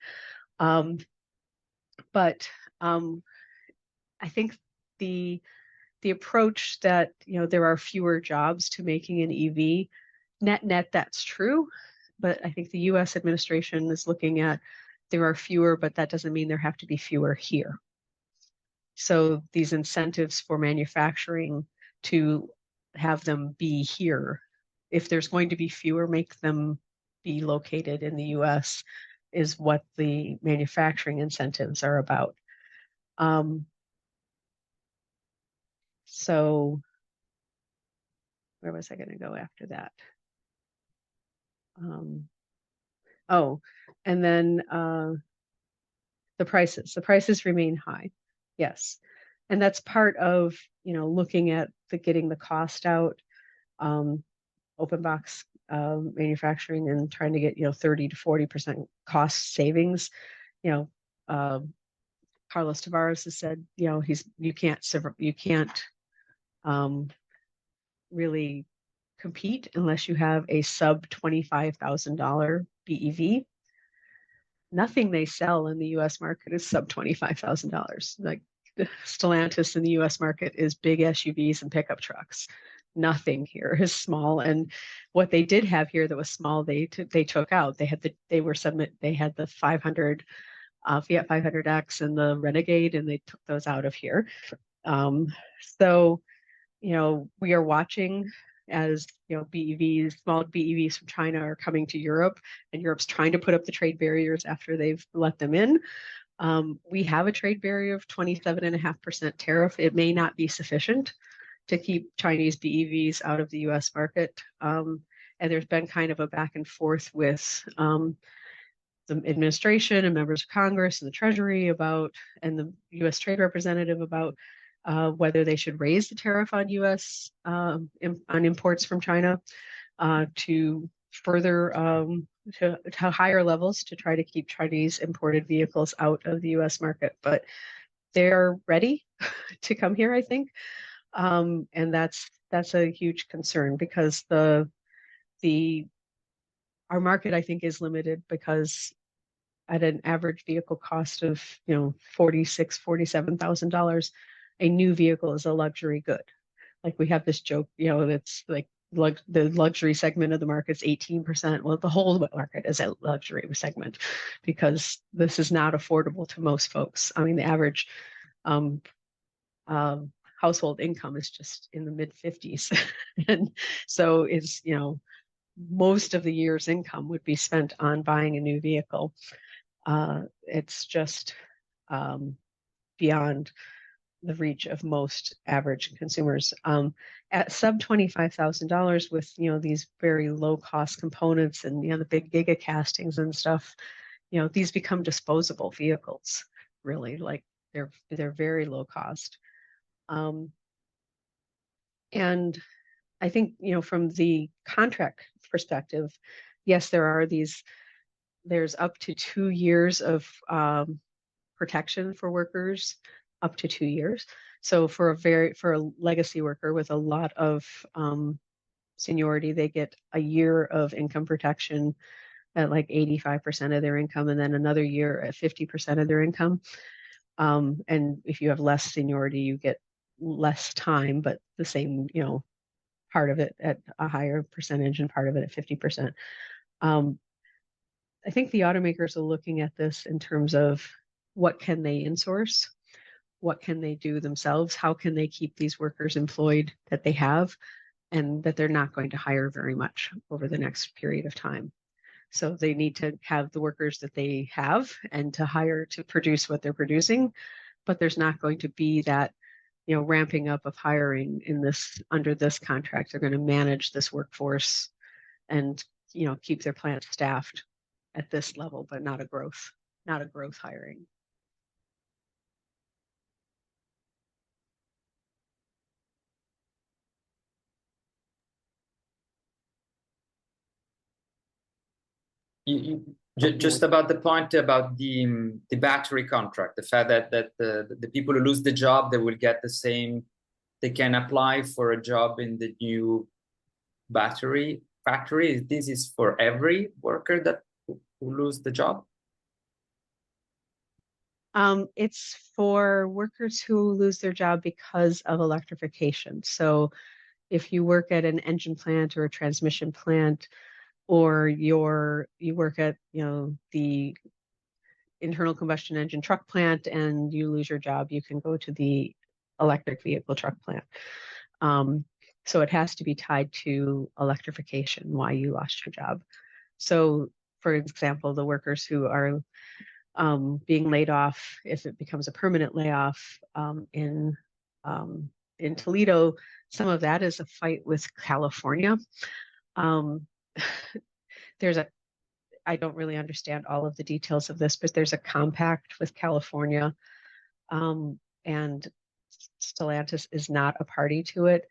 But I think the approach that, there are fewer jobs to making an EV, net, that's true. But I think the US administration is looking at there are fewer, but that doesn't mean there have to be fewer here. So these incentives for manufacturing to have them be here, if there's going to be fewer, make them be located in the US is what the manufacturing incentives are about. So where was I going to go after that? And then the prices remain high. Yes. And that's part of, looking at getting the cost out, open box manufacturing and trying to get, 30 to 40% cost savings. Carlos Tavares has said, you can't really compete unless you have a sub $25,000 BEV. Nothing they sell in the US market is sub $25,000. Like Stellantis in the US market is big SUVs and pickup trucks. Nothing here is small. And what they did have here that was small, they took out. They had the 500 Fiat 500X and the Renegade, and they took those out of here. So, we are watching as, BEVs, small BEVs from China are coming to Europe, and Europe's trying to put up the trade barriers after they've let them in. We have a trade barrier of 27.5% tariff. It may not be sufficient to keep Chinese BEVs out of the US market. And there's been kind of a back and forth with the administration and members of Congress and the Treasury and the US Trade Representative about whether they should raise the tariff on US on imports from China to further to higher levels to try to keep Chinese imported vehicles out of the US market. But they're ready to come here, I think. And that's a huge concern because our market, I think, is limited because at an average vehicle cost of, $46,000, $47,000, a new vehicle is a luxury good. Like we have this joke, it's like the luxury segment of the market's 18%. Well, the whole market is a luxury segment because this is not affordable to most folks. I mean, the average household income is just in the mid 50s. And so it's, most of the year's income would be spent on buying a new vehicle. It's just beyond the reach of most average consumers. At sub $25,000 with, these very low cost components and, the big giga castings and stuff, these become disposable vehicles, really. Like they're very low cost. And I think, from the contract perspective, yes, there's up to 2 years of protection for workers, up to 2 years. So for a legacy worker with a lot of seniority, they get a year of income protection at like 85% of their income, and then another year at 50% of their income. And if you have less seniority, you get less time, but the same, part of it at a higher percentage and part of it at 50%. I think the automakers are looking at this in terms of what can they insource? What can they do themselves? How can they keep these workers employed that they have and that they're not going to hire very much over the next period of time? So they need to have the workers that they have and to hire to produce what they're producing, but there's not going to be that, ramping up of hiring under this contract. They're going to manage this workforce and, keep their plant staffed at this level, but not a growth hiring. Just about the point about the battery contract, the fact that the people who lose the job, they will get the same, they can apply for a job in the new battery factory. This is for every worker who lose the job? It's for workers who lose their job because of electrification. So if you work at an engine plant or a transmission plant, or you work at, the internal combustion engine truck plant and you lose your job, you can go to the electric vehicle truck plant. So it has to be tied to electrification, why you lost your job. So for example, the workers who are being laid off, if it becomes a permanent layoff in Toledo, some of that is a fight with California. I don't really understand all of the details of this, but there's a compact with California, and Stellantis is not a party to it.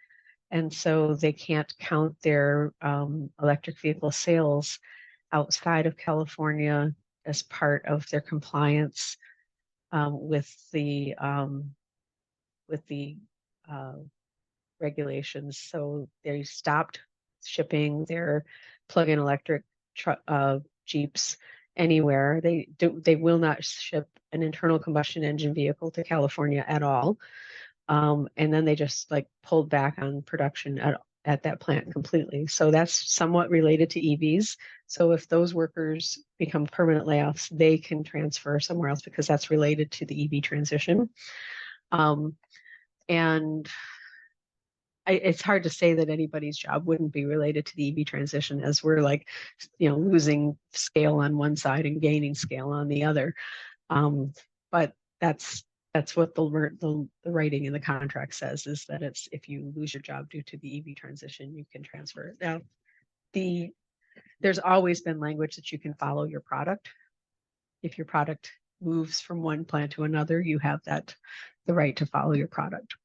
And so they can't count their electric vehicle sales outside of California as part of their compliance with the regulations. So they stopped shipping their plug-in electric Jeeps anywhere. They will not ship an internal combustion engine vehicle to California at all. And then they just pulled back on production at that plant completely. So that's somewhat related to EVs. So if those workers become permanent layoffs, they can transfer somewhere else because that's related to the EV transition. And it's hard to say that anybody's job wouldn't be related to the EV transition, as we're losing scale on one side and gaining scale on the other. But that's what the writing in the contract says, is that it's if you lose your job due to the EV transition, you can transfer it. Now, there's always been language that you can follow your product. If your product moves from one plant to another, you have the right to follow your product.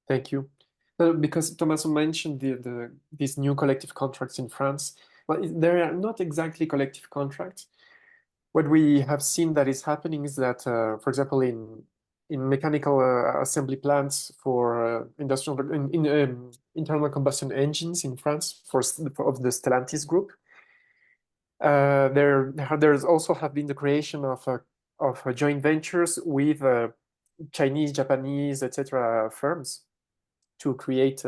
Thank you. Because Tommaso mentioned these new collective contracts in France. Well, they are not exactly collective contracts. What we have seen that is happening is that, for example, in mechanical assembly plants for internal combustion engines in France of the Stellantis group, there's also have been the creation of joint ventures with Chinese, Japanese, etc. firms to create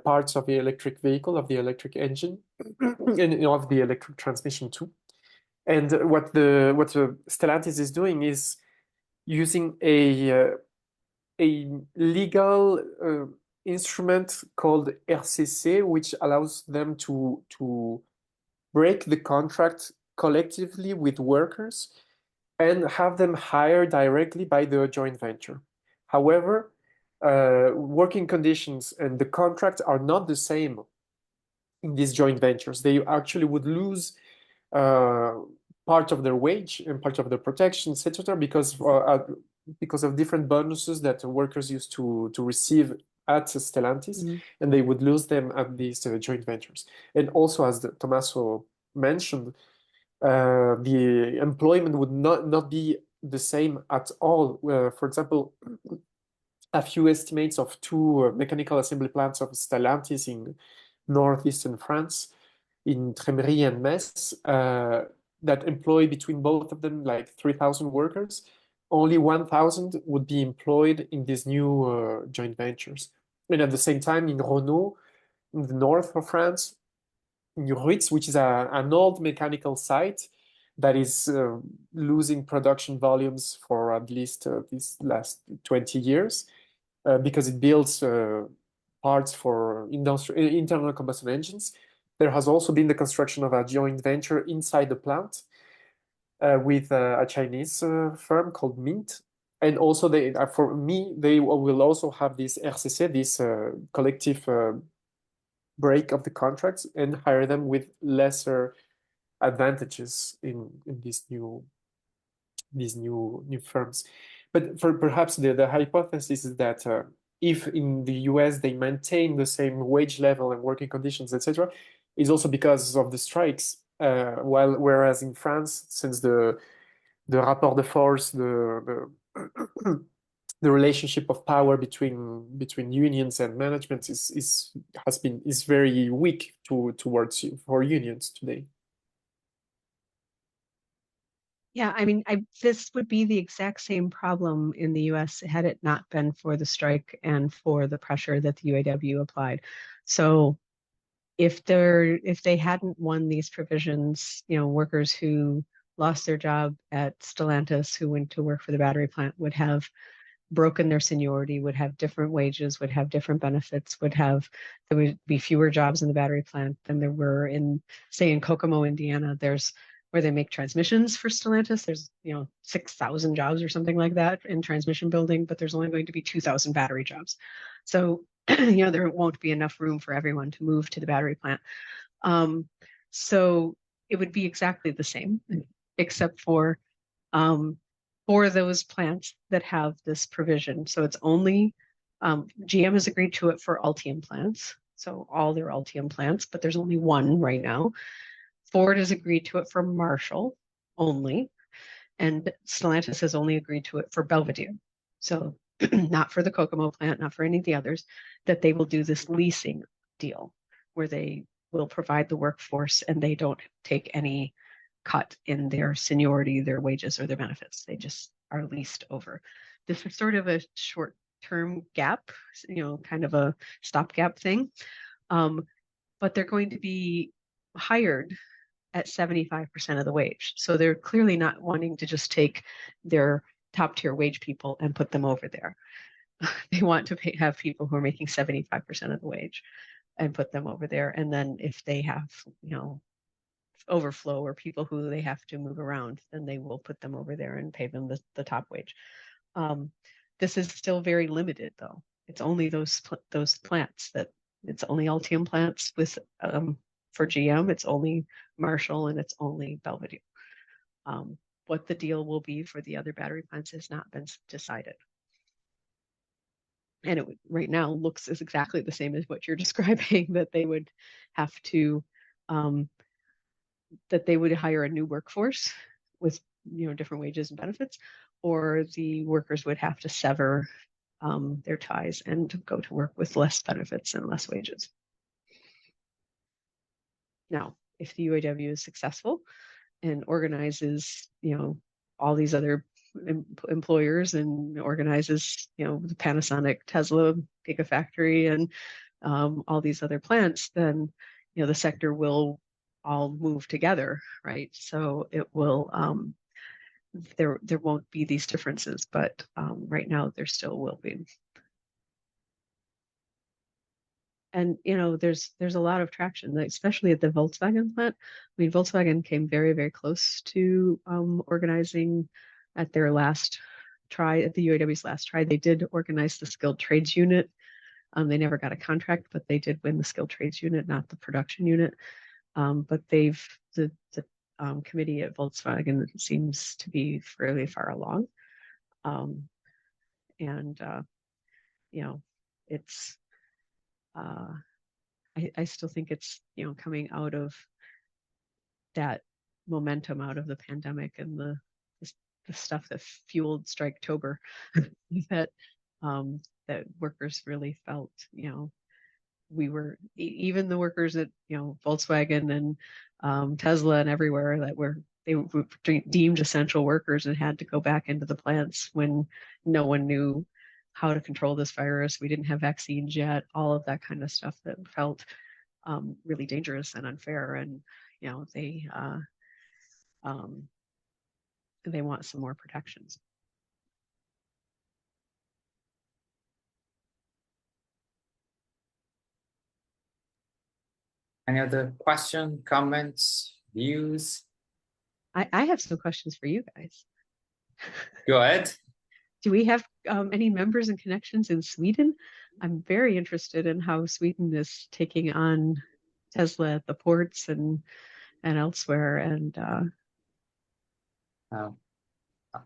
parts of the electric vehicle, of the electric engine, and of the electric transmission too. And what Stellantis is doing is using a legal instrument called RCC, which allows them to break the contract collectively with workers and have them hired directly by the joint venture. However, working conditions and the contract are not the same in these joint ventures. They actually would lose part of their wage and part of their protections, etc., because of different bonuses that workers used to receive at Stellantis, and they would lose them at these joint ventures. And also, as Tommaso mentioned, the employment would not be the same at all. For example, a few estimates of two mechanical assembly plants of Stellantis in northeastern France, in Trémery and Metz, that employ between both of them like 3,000 workers. Only 1,000 would be employed in these new joint ventures. And at the same time, in Renault, in the north of France, in Ruitz, which is an old mechanical site that is losing production volumes for at least these last 20 years, because it builds parts for internal combustion engines. There has also been the construction of a joint venture inside the plant with a Chinese firm called Mint. And also, for me, they will also have this RCC, this collective break of the contracts, and hire them with lesser advantages in these new firms. But perhaps the hypothesis is that if in the US they maintain the same wage level and working conditions, etc., is also because of the strikes. Whereas in France, since the rapport de force, the the relationship of power between unions and management is very weak towards for unions today. Yeah, I mean, this would be the exact same problem in the US had it not been for the strike and for the pressure that the UAW applied. So if they hadn't won these provisions, workers who lost their job at Stellantis, who went to work for the battery plant, would have broken their seniority, would have different wages, would have different benefits, there would be fewer jobs in the battery plant than there were in, say, in Kokomo, Indiana. There's where they make transmissions for Stellantis. There's 6,000 jobs or something like that in transmission building, but there's only going to be 2,000 battery jobs. So there won't be enough room for everyone to move to the battery plant. So it would be exactly the same, except for those plants that have this provision. So it's only GM has agreed to it for Ultium plants, so all their Ultium plants, but there's only one right now. Ford has agreed to it for Marshall only, and Stellantis has only agreed to it for Belvidere. So not for the Kokomo plant, not for any of the others, that they will do this leasing deal where they will provide the workforce and they don't take any cut in their seniority, their wages, or their benefits. They just are leased over. This is sort of a short-term gap, kind of a stopgap thing. But they're going to be hired at 75% of the wage. So they're clearly not wanting to just take their top tier wage people and put them over there. They want to have people who are making 75% of the wage and put them over there. And then if they have, overflow or people who they have to move around, then they will put them over there and pay them the top wage. This is still very limited, though. It's only those plants it's only Ultium plants with for GM. It's only Marshall and it's only Belvidere. What the deal will be for the other battery plants has not been decided. And it right now looks as exactly the same as what you're describing, that they would have to that they would hire a new workforce with different wages and benefits, or the workers would have to sever their ties and go to work with less benefits and less wages. Now, if the UAW is successful and organizes, all these other employers and organizes, the Panasonic, Tesla Gigafactory and all these other plants, then, the sector will all move together, right? So it will, there won't be these differences, but right now there still will be. And there's a lot of traction, especially at the Volkswagen plant. I mean, Volkswagen came very, very close to organizing at their last try, at the UAW's last try. They did organize the skilled trades unit. They never got a contract, but they did win the skilled trades unit, not the production unit. But the committee at Volkswagen seems to be fairly far along. It's I still think it's coming out of that momentum out of the pandemic and the stuff that fueled Striketober that that workers really felt. We were, even the workers at Volkswagen and Tesla and everywhere, that they were deemed essential workers and had to go back into the plants when no one knew how to control this virus. We didn't have vaccines yet, all of that kind of stuff that felt really dangerous and unfair. And they want some more protections. Any other questions, comments, views? I have some questions for you guys. Go ahead. Do we have any members and connections in Sweden? I'm very interested in how Sweden is taking on Tesla at the ports and elsewhere. And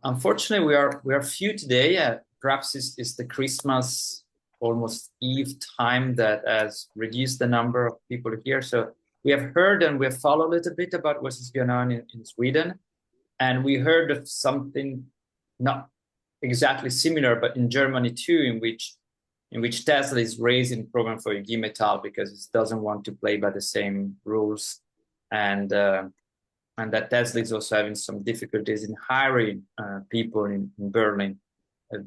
unfortunately, we are few today. Perhaps it's the Christmas almost Eve time that has reduced the number of people here. So we have heard and we have followed a little bit about what is going on in Sweden. And we heard of something not exactly similar, but in Germany too, in which Tesla is raising program for IG Metall because it doesn't want to play by the same rules. And that Tesla is also having some difficulties in hiring people in Berlin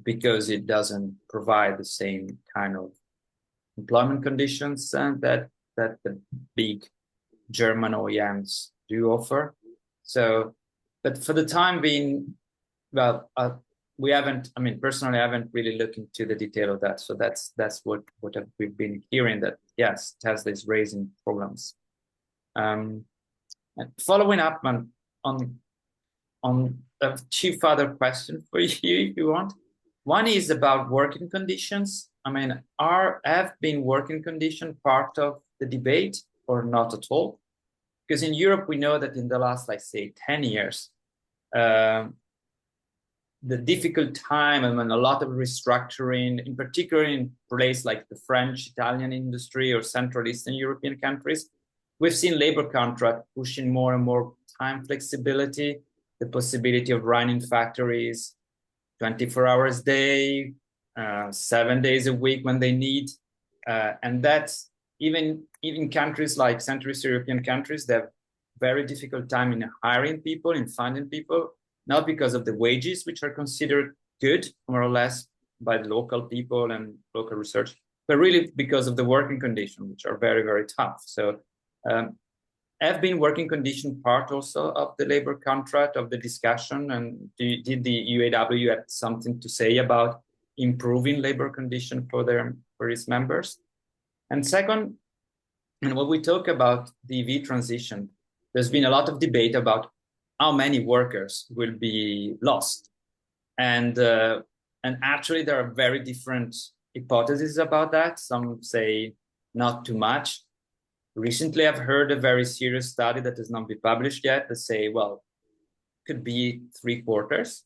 because it doesn't provide the same kind of employment conditions that the big German OEMs do offer. So, but for the time being, well, we haven't. I mean, personally, I haven't really looked into the detail of that. So that's what we've been hearing, that yes, Tesla is raising problems. And following up on two further questions for you, if you want. One is about working conditions. I mean, have been working conditions part of the debate or not at all? Because in Europe, we know that in the last, like, say, 10 years, the difficult time and when a lot of restructuring, in particular in places like the French, Italian industry or Central Eastern European countries, we've seen labor contract pushing more and more time flexibility, the possibility of running factories 24 hours a day, 7 days a week when they need. And that's even countries like Central Eastern European countries, they have very difficult time in hiring people, in finding people, not because of the wages, which are considered good, more or less, by the local people and local research, but really because of the working conditions, which are very, very tough. So have been working condition part also of the labor contract, of the discussion? And did the UAW have something to say about improving labor condition for its members? And second, and when we talk about the EV transition, there's been a lot of debate about how many workers will be lost. And actually, there are very different hypotheses about that. Some say not too much. Recently, I've heard a very serious study that has not been published yet that say, well, could be 3/4.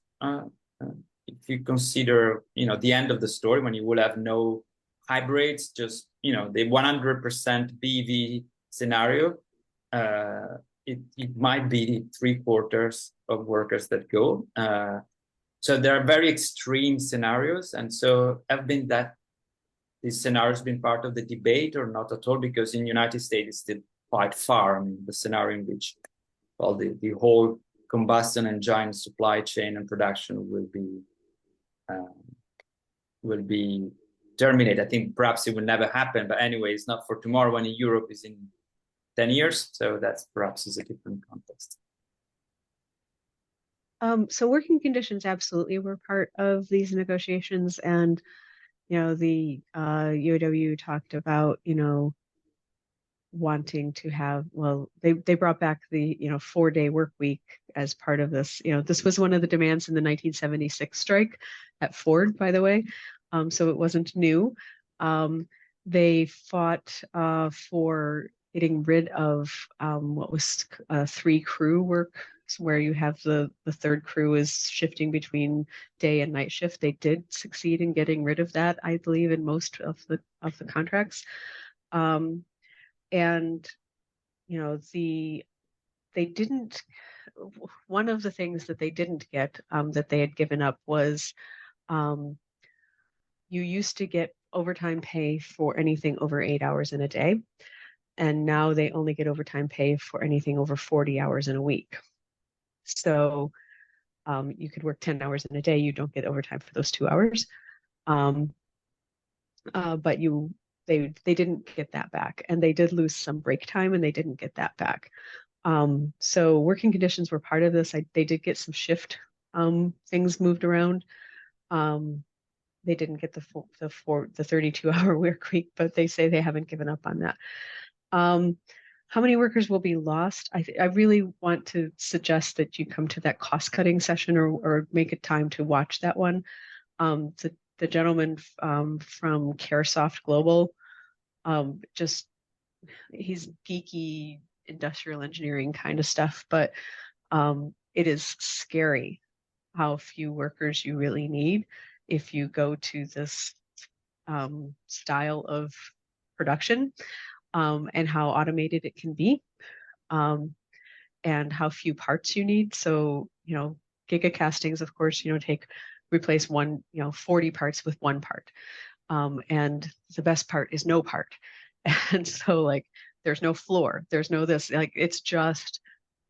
If you consider, the end of the story when you will have no hybrids, just, the 100% BEV scenario, it might be 3/4 of workers that go. So there are very extreme scenarios. And so these scenarios been part of the debate or not at all? Because in the United States, it's still quite far. I mean, the scenario in which, well, the whole combustion engine supply chain and production will be terminated. I think perhaps it will never happen, but anyway, it's not for tomorrow. When in Europe is in 10 years, so that's perhaps is a different context. So working conditions absolutely were part of these negotiations, and the UAW talked about wanting to have, well, they brought back the 4-day work week as part of this. This was one of the demands in the 1976 strike at Ford, by the way. So it wasn't new. They fought for getting rid of what was 3-crew work, where you have the third crew is shifting between day and night shift. They did succeed in getting rid of that, I believe, in most of the contracts. And they didn't. One of the things that they didn't get that they had given up was you used to get overtime pay for anything over 8 hours in a day, and now they only get overtime pay for anything over 40 hours in a week. So you could work 10 hours in a day, you don't get overtime for those 2 hours. But they didn't get that back, and they did lose some break time, and they didn't get that back. So working conditions were part of this. They did get some shift things moved around. They didn't get the 32-hour work week, but they say they haven't given up on that. How many workers will be lost? I really want to suggest that you come to that cost-cutting session or make a time to watch that one. The gentleman from Caresoft Global, he's geeky industrial engineering kind of stuff, but it is scary how few workers you really need if you go to this style of production, and how automated it can be, and how few parts you need. So, giga castings, of course, replace 40 parts with 1 part. And the best part is no part. And so there's no floor, there's no this, it's just,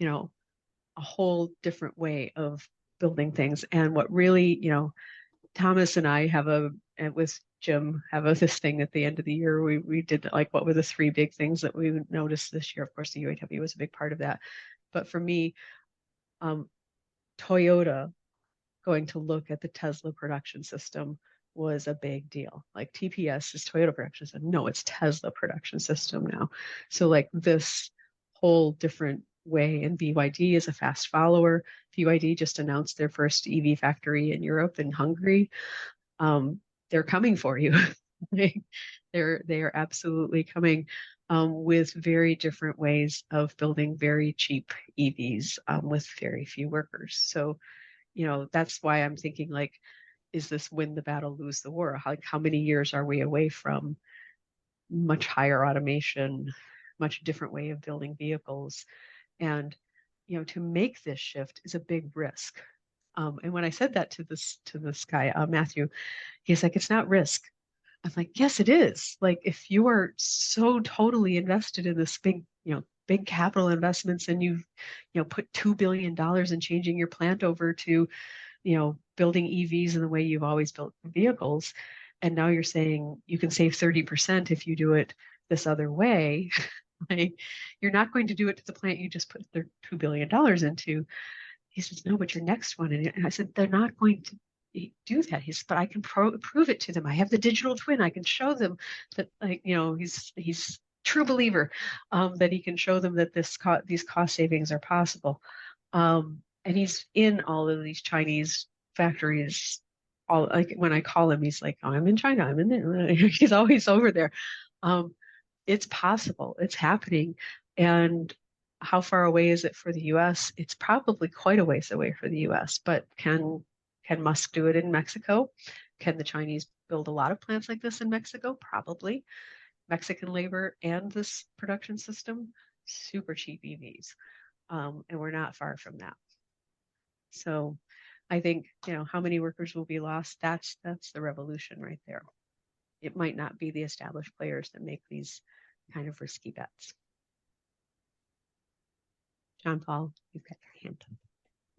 a whole different way of building things. And what really, Thomas and I and with Jim have this thing at the end of the year. We did what were the 3 big things that we noticed this year. Of course, the UAW was a big part of that. But for me, Toyota going to look at the Tesla production system was a big deal. TPS is Toyota production system. No, it's Tesla production system now. So this whole different way, and BYD is a fast follower. BYD just announced their first EV factory in Europe, in Hungary. They're coming for you. they are absolutely coming with very different ways of building very cheap EVs with very few workers. So, that's why I'm thinking is this win the battle, lose the war? How many years are we away from much higher automation, much different way of building vehicles? And, to make this shift is a big risk. And when I said that to this guy, Matthew, he's like, it's not risk. I'm like, yes, it is. If you are so totally invested in this big capital investments, and you've, put $2 billion in changing your plant over to, building EVs in the way you've always built vehicles, and now you're saying you can save 30% if you do it this other way. You're not going to do it to the plant you just put $2 billion into. He says, no, but your next one. And I said, they're not going to do that. He said, but I can prove it to them. I have the digital twin. I can show them that, he's true believer, that he can show them that these cost savings are possible. And he's in all of these Chinese factories. When I call him, he's like, oh, I'm in China. I'm in there. He's always over there. It's possible. It's happening. And how far away is it for the US? It's probably quite a ways away for the US, but can Musk do it in Mexico? Can the Chinese build a lot of plants like this in Mexico? Probably. Mexican labor and this production system, super cheap EVs. And we're not far from that. So I think, how many workers will be lost? That's the revolution right there. It might not be the established players that make these kind of risky bets. John Paul, you've got your hand up.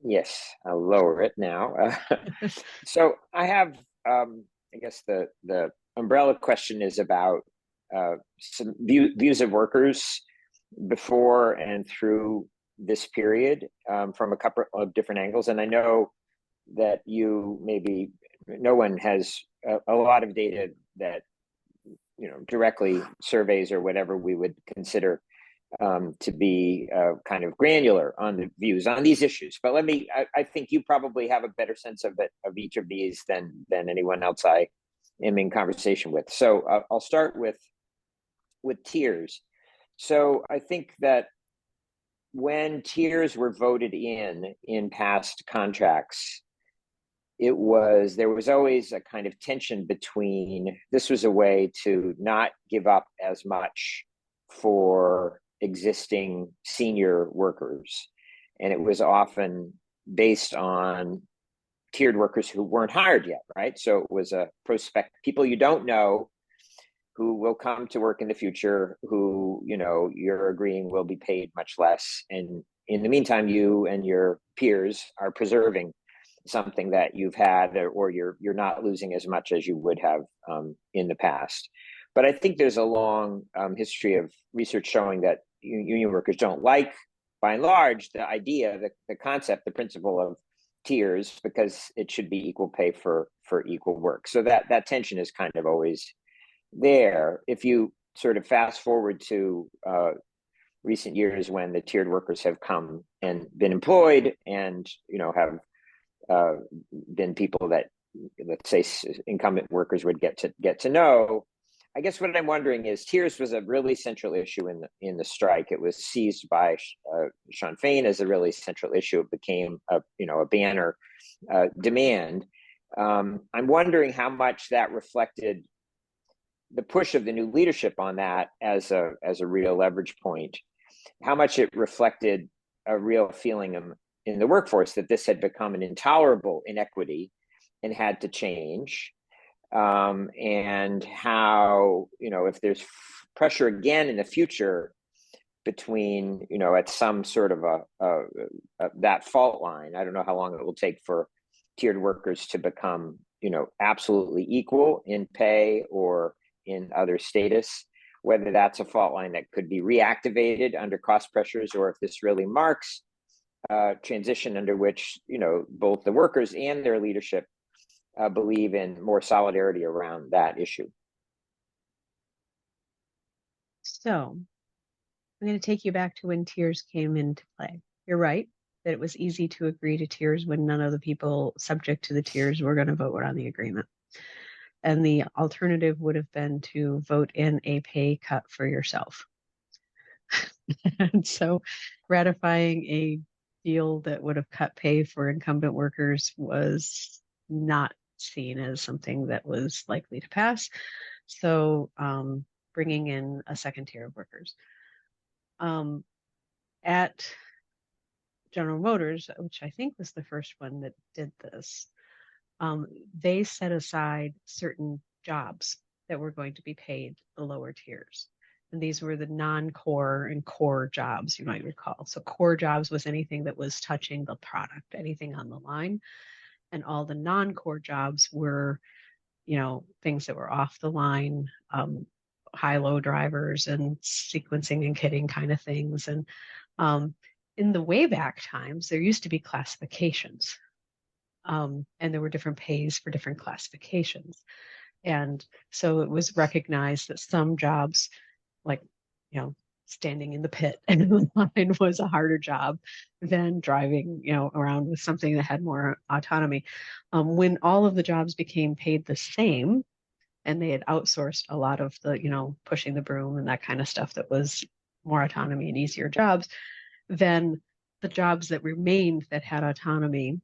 Yes, I'll lower it now. So I have, I guess the umbrella question is about some views of workers before and through this period, from a couple of different angles. And I know that maybe no one has a lot of data that, directly surveys or whatever we would consider to be kind of granular on the views on these issues. But I think you probably have a better sense of each of these than anyone else I am in conversation with. So I'll start with tiers. So I think that when tiers were voted in past contracts, there was always a kind of tension between, this was a way to not give up as much for existing senior workers. And it was often based on tiered workers who weren't hired yet, right? So it was a prospect, people you don't know who will come to work in the future, who, you're agreeing will be paid much less. And in the meantime, you and your peers are preserving something that you've had, or you're not losing as much as you would have in the past. But I think there's a long history of research showing that union workers don't like, by and large, the idea, the concept, the principle of tiers, because it should be equal pay for equal work. So that tension is kind of always there. If you sort of fast forward to recent years, when the tiered workers have come and been employed, and have been people that, let's say, incumbent workers would get to know. I guess what I'm wondering is, tiers was a really central issue in the strike. It was seized by Sinn Féin as a really central issue. It became a banner demand. I'm wondering how much that reflected the push of the new leadership on that as a real leverage point. How much it reflected a real feeling in the workforce that this had become an intolerable inequity and had to change. And how, if there's pressure again in the future between, at some sort of that fault line, I don't know how long it will take for tiered workers to become, absolutely equal in pay or in other status, whether that's a fault line that could be reactivated under cost pressures, or if this really marks transition under which, both the workers and their leadership believe in more solidarity around that issue. So I'm going to take you back to when tiers came into play. You're right that it was easy to agree to tiers when none of the people subject to the tiers were going to vote on the agreement. And the alternative would have been to vote in a pay cut for yourself. And so ratifying a deal that would have cut pay for incumbent workers was not seen as something that was likely to pass. So bringing in a second tier of workers. At General Motors, which I think was the first one that did this, they set aside certain jobs that were going to be paid the lower tiers. And these were the non-core and core jobs, you might recall. So core jobs was anything that was touching the product, anything on the line. And all the non-core jobs were, things that were off the line, high-low drivers and sequencing and kitting kind of things. And in the way back times, there used to be classifications. And there were different pays for different classifications. And so it was recognized that some jobs, like, standing in the pit and the line, was a harder job than driving, around with something that had more autonomy. When all of the jobs became paid the same, and they had outsourced a lot of the, pushing the broom and that kind of stuff that was more autonomy and easier jobs, then the jobs that remained that had autonomy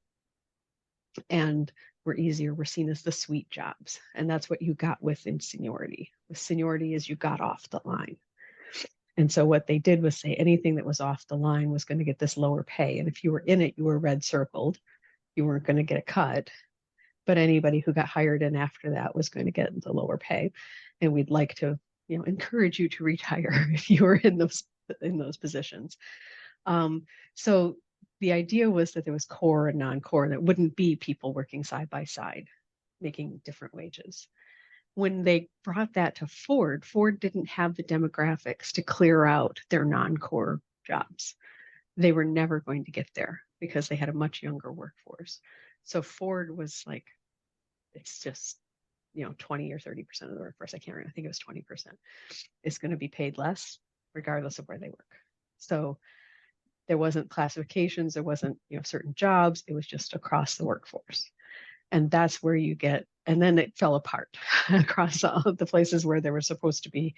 and were easier were seen as the sweet jobs. And that's what you got within seniority. With seniority is you got off the line. And so what they did was say anything that was off the line was going to get this lower pay. And if you were in it, you were red circled. You weren't going to get a cut. But anybody who got hired in after that was going to get the lower pay. And we'd like to, encourage you to retire if you were in those positions. So the idea was that there was core and non-core, that wouldn't be people working side by side, making different wages. When they brought that to Ford, Ford didn't have the demographics to clear out their non-core jobs. They were never going to get there because they had a much younger workforce. So Ford was like, it's just, 20 or 30% of the workforce. I can't remember. I think it was 20%. Is going to be paid less regardless of where they work. So there wasn't classifications, there wasn't, certain jobs. It was just across the workforce. And that's where you get, and then it fell apart across all of the places where there were supposed to be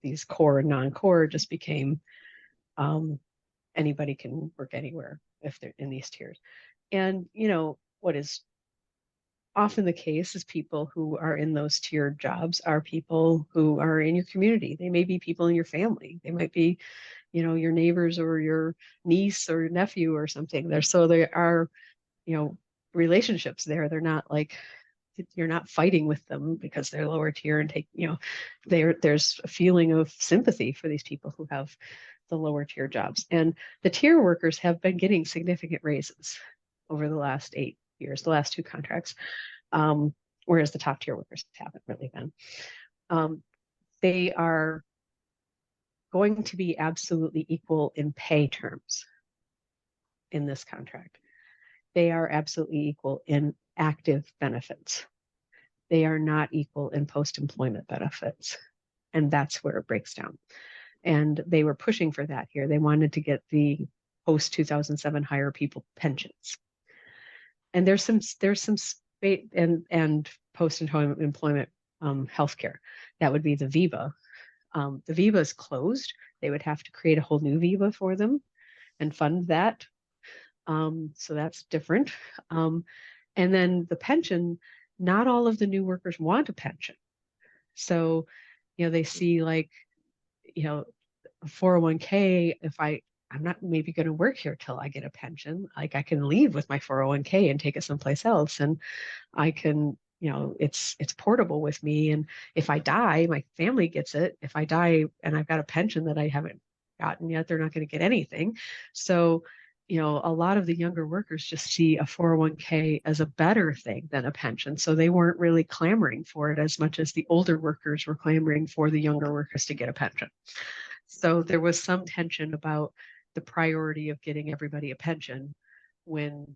these core and non-core just became anybody can work anywhere if they're in these tiers. And, what is often the case is people who are in those tiered jobs are people who are in your community. They may be people in your family. They might be, your neighbors or your niece or nephew or something there. So there are, relationships there. They're not like, you're not fighting with them because they're lower tier and there's a feeling of sympathy for these people who have the lower tier jobs. And the tier workers have been getting significant raises over the last 8 years, the last 2 contracts, whereas the top tier workers haven't really been. They are going to be absolutely equal in pay terms in this contract. They are absolutely equal in active benefits. They are not equal in post-employment benefits. And that's where it breaks down. And they were pushing for that here. They wanted to get the post-2007 hire people pensions. And there's some space and post-employment healthcare. That would be the VIVA. The VIVA is closed. They would have to create a whole new VIVA for them and fund that. So that's different. And then the pension, not all of the new workers want a pension. So, they see like, a 401k, if I'm not maybe going to work here till I get a pension, like I can leave with my 401k and take it someplace else. And I can, it's portable with me. And if I die, my family gets it. If I die and I've got a pension that I haven't gotten yet, they're not going to get anything. So, a lot of the younger workers just see a 401k as a better thing than a pension. So they weren't really clamoring for it as much as the older workers were clamoring for the younger workers to get a pension. So there was some tension about the priority of getting everybody a pension when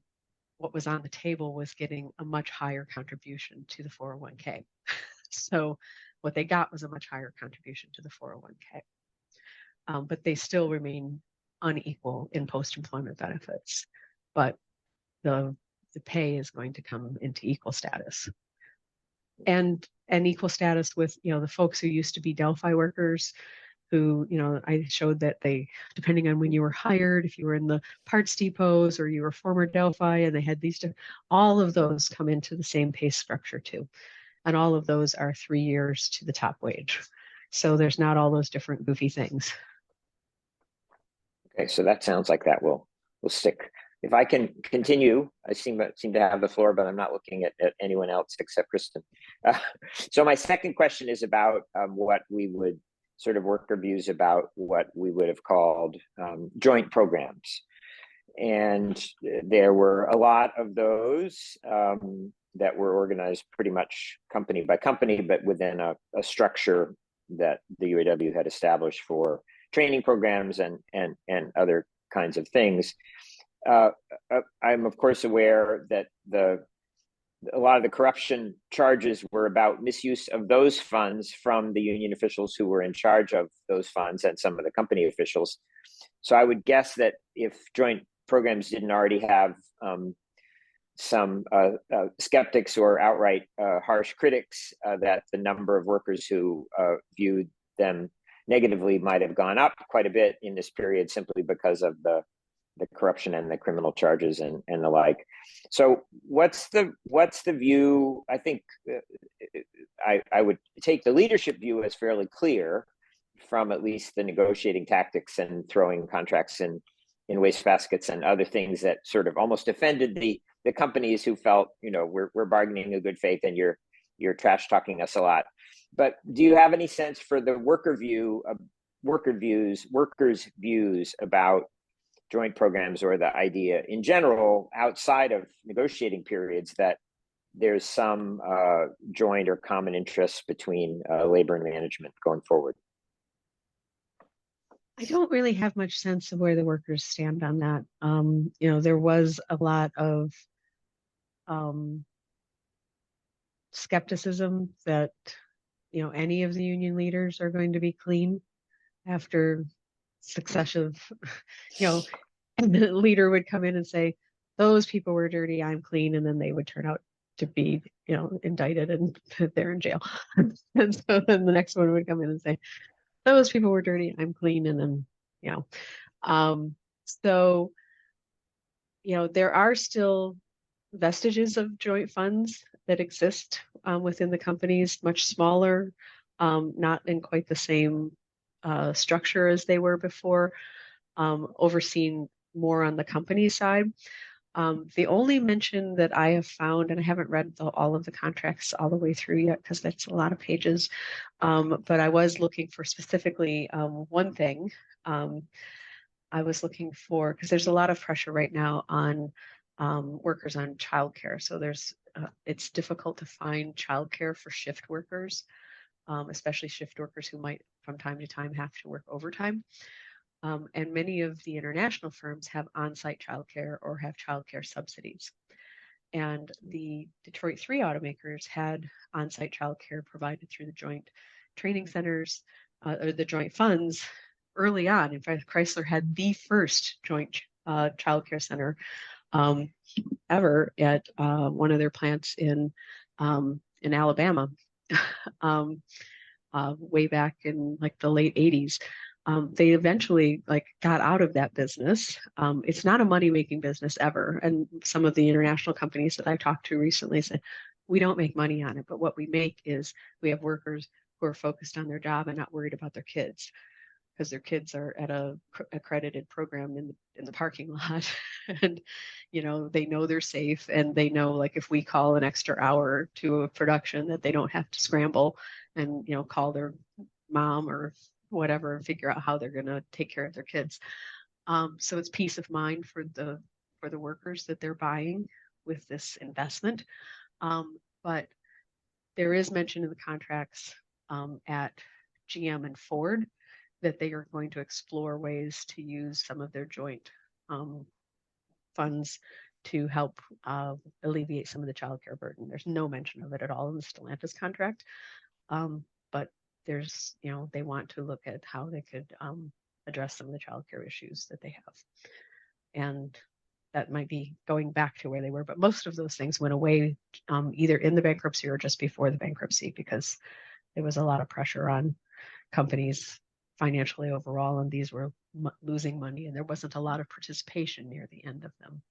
what was on the table was getting a much higher contribution to the 401k. So what they got was a much higher contribution to the 401k. But they still remain unequal in post-employment benefits, but the pay is going to come into equal status. And equal status with, the folks who used to be Delphi workers who, I showed that they, depending on when you were hired, if you were in the parts depots or you were former Delphi and they had these, all of those come into the same pay structure too. And all of those are 3 years to the top wage. So there's not all those different goofy things. Okay, so that sounds like that will stick. If I can continue, I seem to have the floor, but I'm not looking at anyone else except Kristin. So my second question is about what we would sort of worker views about what we would have called joint programs. And there were a lot of those that were organized pretty much company by company, but within a structure that the UAW had established for training programs and other kinds of things. I'm of course aware that a lot of the corruption charges were about misuse of those funds from the union officials who were in charge of those funds and some of the company officials. So I would guess that if joint programs didn't already have some skeptics or outright harsh critics, that the number of workers who viewed them negatively might have gone up quite a bit in this period simply because of the corruption and the criminal charges and the like. So what's the view? I think I would take the leadership view as fairly clear from at least the negotiating tactics and throwing contracts in wastebaskets and other things that sort of almost offended the companies who felt, we're bargaining in good faith and you're trash talking us a lot. But do you have any sense for the workers' views about joint programs, or the idea in general outside of negotiating periods that there's some joint or common interests between labor and management going forward? I don't really have much sense of where the workers stand on that. There was a lot of skepticism that, any of the union leaders are going to be clean after successive, and the leader would come in and say, those people were dirty, I'm clean. And then they would turn out to be, indicted and they're in jail. And so then the next one would come in and say, those people were dirty, I'm clean. And then, so, there are still vestiges of joint funds that exist within the companies, much smaller, not in quite the same structure as they were before, overseen more on the company side. The only mention that I have found, and I haven't read all of the contracts all the way through yet because that's a lot of pages, but I was looking for specifically one thing. I was looking for, because there's a lot of pressure right now on workers on childcare. So it's difficult to find childcare for shift workers, especially shift workers who might from time to time have to work overtime. And many of the international firms have on-site childcare or have childcare subsidies. And the Detroit 3 automakers had on-site childcare provided through the joint training centers or the joint funds early on. In fact, Chrysler had the first joint childcare center ever at one of their plants in Alabama, way back in like the late 80s. They eventually got out of that business. It's not a money-making business ever. And some of the international companies that I talked to recently said, we don't make money on it, but what we make is we have workers who are focused on their job and not worried about their kids, because their kids are at a accredited program in the parking lot, and they know they're safe, and they know if we call an extra hour to a production that they don't have to scramble and call their mom or whatever and figure out how they're going to take care of their kids. So it's peace of mind for the workers that they're buying with this investment. But there is mention in the contracts at GM and Ford that they are going to explore ways to use some of their joint funds to help alleviate some of the childcare burden. There's no mention of it at all in the Stellantis contract, but there's, they want to look at how they could address some of the childcare issues that they have. And that might be going back to where they were, but most of those things went away either in the bankruptcy or just before the bankruptcy, because there was a lot of pressure on companies financially overall, and these were losing money, and there wasn't a lot of participation near the end of them.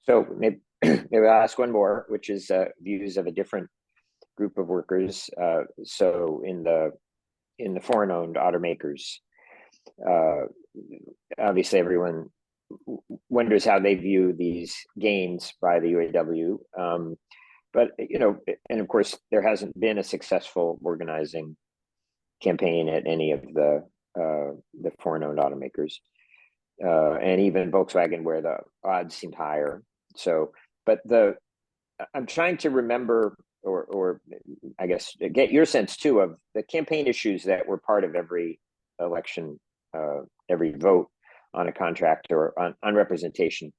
So maybe I'll ask one more, which is views of a different group of workers. So in the foreign-owned automakers, obviously everyone wonders how they view these gains by the UAW. But and of course there hasn't been a successful organizing campaign at any of the foreign-owned automakers, and even Volkswagen, where the odds seemed higher. So, but I'm trying to remember, or I guess get your sense too of the campaign issues that were part of every election, every vote on a contract or on representation,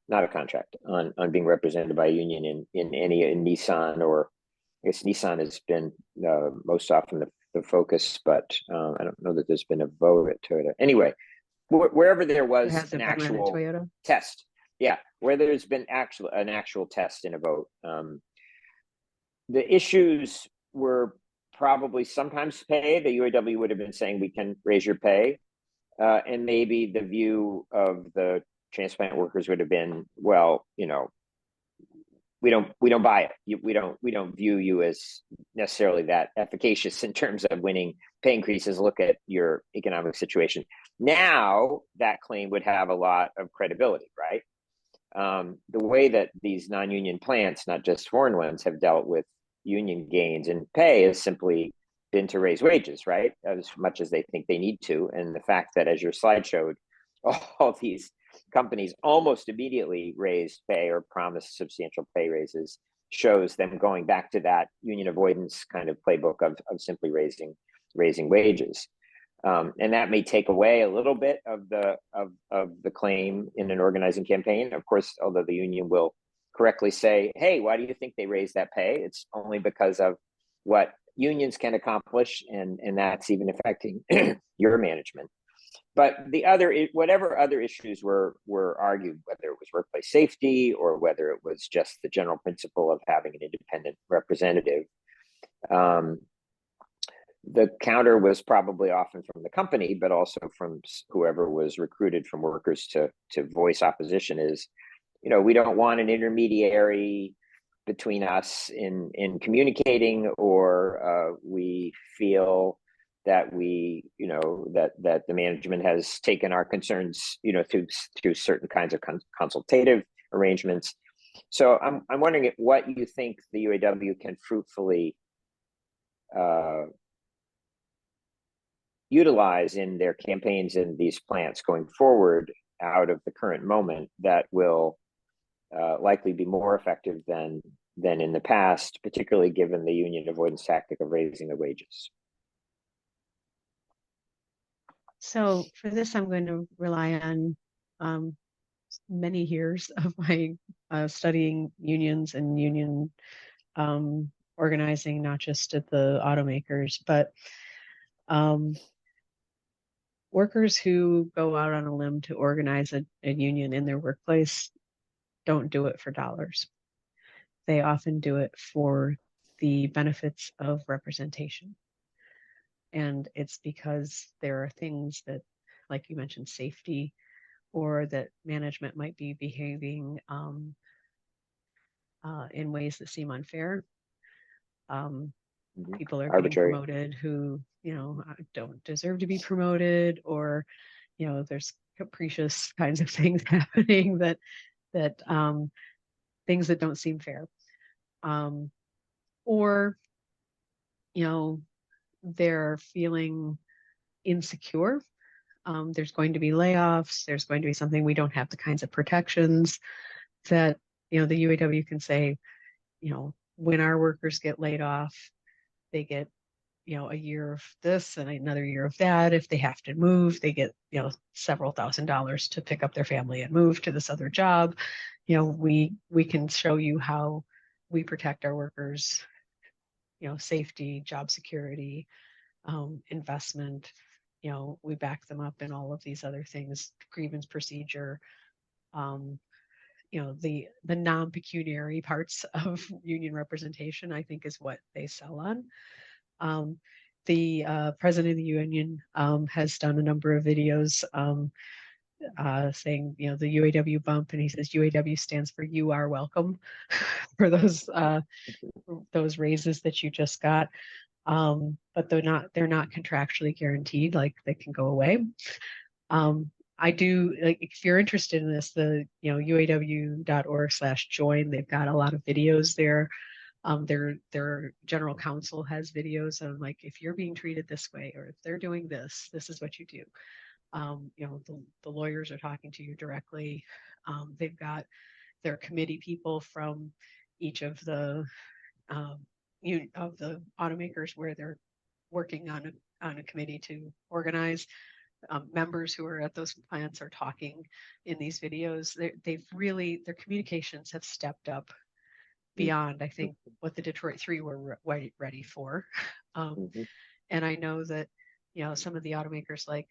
not a contract, on being represented by a union in Nissan, or I guess Nissan has been most often the focus, but I don't know that there's been a vote at Toyota. Anyway, wherever there was an actual test, where there's been an actual test in a vote, the issues were probably sometimes pay. The UAW would have been saying, we can raise your pay, and maybe the view of the transplant workers would have been, well, we don't buy it. We don't view you as necessarily that efficacious in terms of winning pay increases. Look at your economic situation. Now that claim would have a lot of credibility, right? The way that these non-union plants, not just foreign ones, have dealt with union gains and pay is simply been to raise wages, right? As much as they think they need to. And the fact that, as your slide showed, all these companies almost immediately raised pay or promised substantial pay raises shows them going back to that union avoidance kind of playbook of simply raising wages. And that may take away a little bit of the claim in an organizing campaign. Of course, although the union will correctly say, hey, why do you think they raised that pay? It's only because of what unions can accomplish, and that's even affecting your management. But whatever other issues were argued, whether it was workplace safety or whether it was just the general principle of having an independent representative, the counter was probably often from the company, but also from whoever was recruited from workers to voice opposition is, we don't want an intermediary between us in communicating, or we feel that that the management has taken our concerns, through certain kinds of consultative arrangements. So I'm wondering what you think the UAW can fruitfully utilize in their campaigns in these plants going forward out of the current moment that will likely be more effective than in the past, particularly given the union avoidance tactic of raising the wages. So for this, I'm going to rely on many years of my studying unions and union organizing, not just at the automakers, but workers who go out on a limb to organize a union in their workplace don't do it for dollars. They often do it for the benefits of representation. And it's because there are things that, like you mentioned, safety, or that management might be behaving in ways that seem unfair. People are getting promoted who, don't deserve to be promoted, or, there's capricious kinds of things happening that things that don't seem fair. Or, they're feeling insecure. There's going to be layoffs. There's going to be something. We don't have the kinds of protections that, the UAW can say, when our workers get laid off, they get, a year of this and another year of that. If they have to move, they get, several $1,000s to pick up their family and move to this other job. We can show you how we protect our workers, safety, job security, investment. We back them up in all of these other things, grievance procedure, the non-pecuniary parts of union representation, I think, is what they sell on. The president of the union has done a number of videos saying, the UAW bump, and he says UAW stands for "You Are Welcome" for those raises that you just got. But they're not contractually guaranteed, like they can go away. I do, like, if you're interested in this, the uaw.org/join, they've got a lot of videos there. Their general counsel has videos of, like, if you're being treated this way, or if they're doing this, this is what you do. The lawyers are talking to you directly. They've got their committee people from each of the automakers where they're working on a committee to organize. Members who are at those plants are talking in these videos. Their communications have stepped up beyond, I think, what the Detroit 3 were ready for. And I know that, some of the automakers, like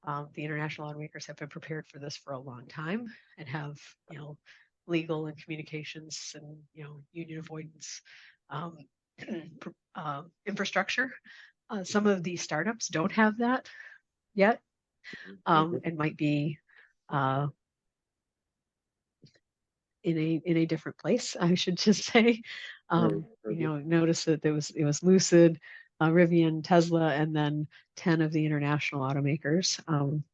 the international automakers, have been prepared for this for a long time and have, legal and communications and, union avoidance infrastructure. Some of these startups don't have that yet, and might be in a different place, I should just say. Notice that it was Lucid, Rivian, Tesla, and then 10 of the international automakers,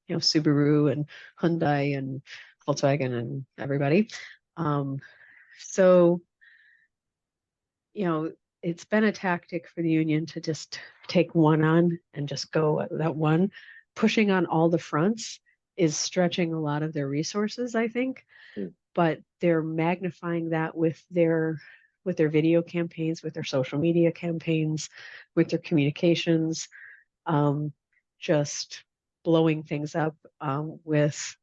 Subaru and Hyundai and Volkswagen and everybody. So, it's been a tactic for the union to just take one on and just go at that one. Pushing on all the fronts is stretching a lot of their resources, I think, but they're magnifying that with their video campaigns, with their social media campaigns, with their communications, just blowing things up with,